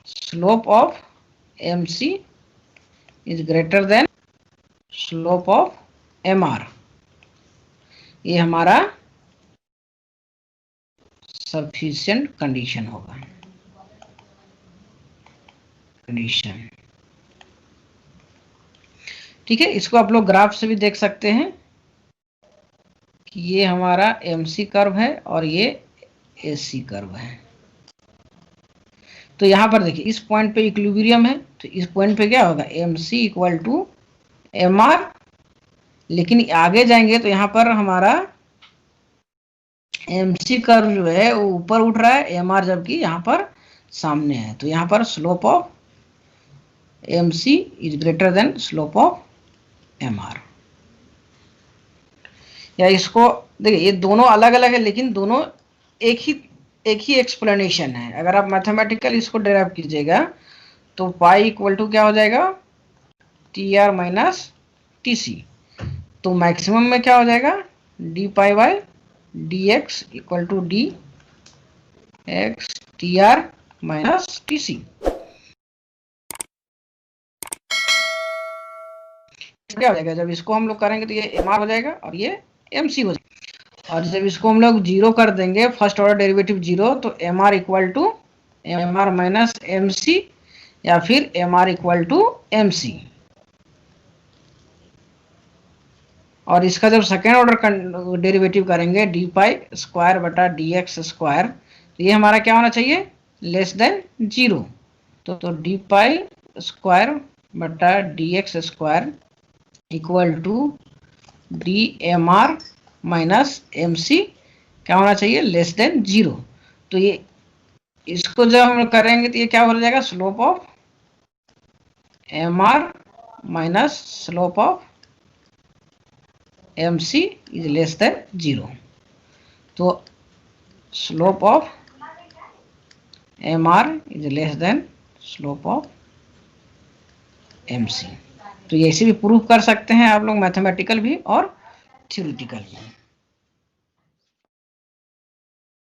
slope of M C is greater than slope of M R, ये हमारा सफिशिएंट कंडीशन होगा। कंडीशन ठीक है, इसको आप लोग ग्राफ से भी देख सकते हैं कि ये हमारा एम सी कर्व है और ये ए सी कर्व है। तो यहां पर देखिए इस पॉइंट पे इक्विलिब्रियम है, तो इस पॉइंट पे क्या होगा, M C equal to M R. लेकिन आगे जाएंगे तो यहाँ पर हमारा एम सी कर्व जो है वो ऊपर उठ रहा है, एम आर जबकि यहाँ पर सामने है। तो यहाँ पर slope of M C is greater than slope of M R. या इसको देखिए ये दोनों अलग अलग है लेकिन दोनों एक ही एक्सप्लेनेशन है। अगर आप मैथमेटिकल इसको डेराइव कीजिएगा तो पाई इक्वल टू क्या हो जाएगा, T R minus T C. तो मैक्सिमम में क्या हो जाएगा, D pi by D X equal to D X T R minus T C. क्या हो जाएगा, जब इसको हम लोग करेंगे तो ये एम आर हो जाएगा और ये एम सी हो जाएगा। और जब इसको हम लोग जीरो कर देंगे, फर्स्ट ऑर्डर डेरिवेटिव जीरो, तो M R equal to M R minus M C या फिर M R equal to M C. और इसका जब सेकेंड ऑर्डर डेरिवेटिव करेंगे D pi square by D X square, तो ये हमारा क्या होना चाहिए, लेस देन जीरो। तो D pi square by D X square equal to D M R minus M C क्या होना चाहिए, लेस देन जीरो। तो ये इसको जब हम करेंगे तो ये क्या हो जाएगा, slope of M R minus slope of M C is less than zero. तो slope of M R is less than slope of M C. तो ऐसे भी प्रूफ कर सकते हैं आप लोग, मैथमेटिकल भी और थ्योरेटिकल भी।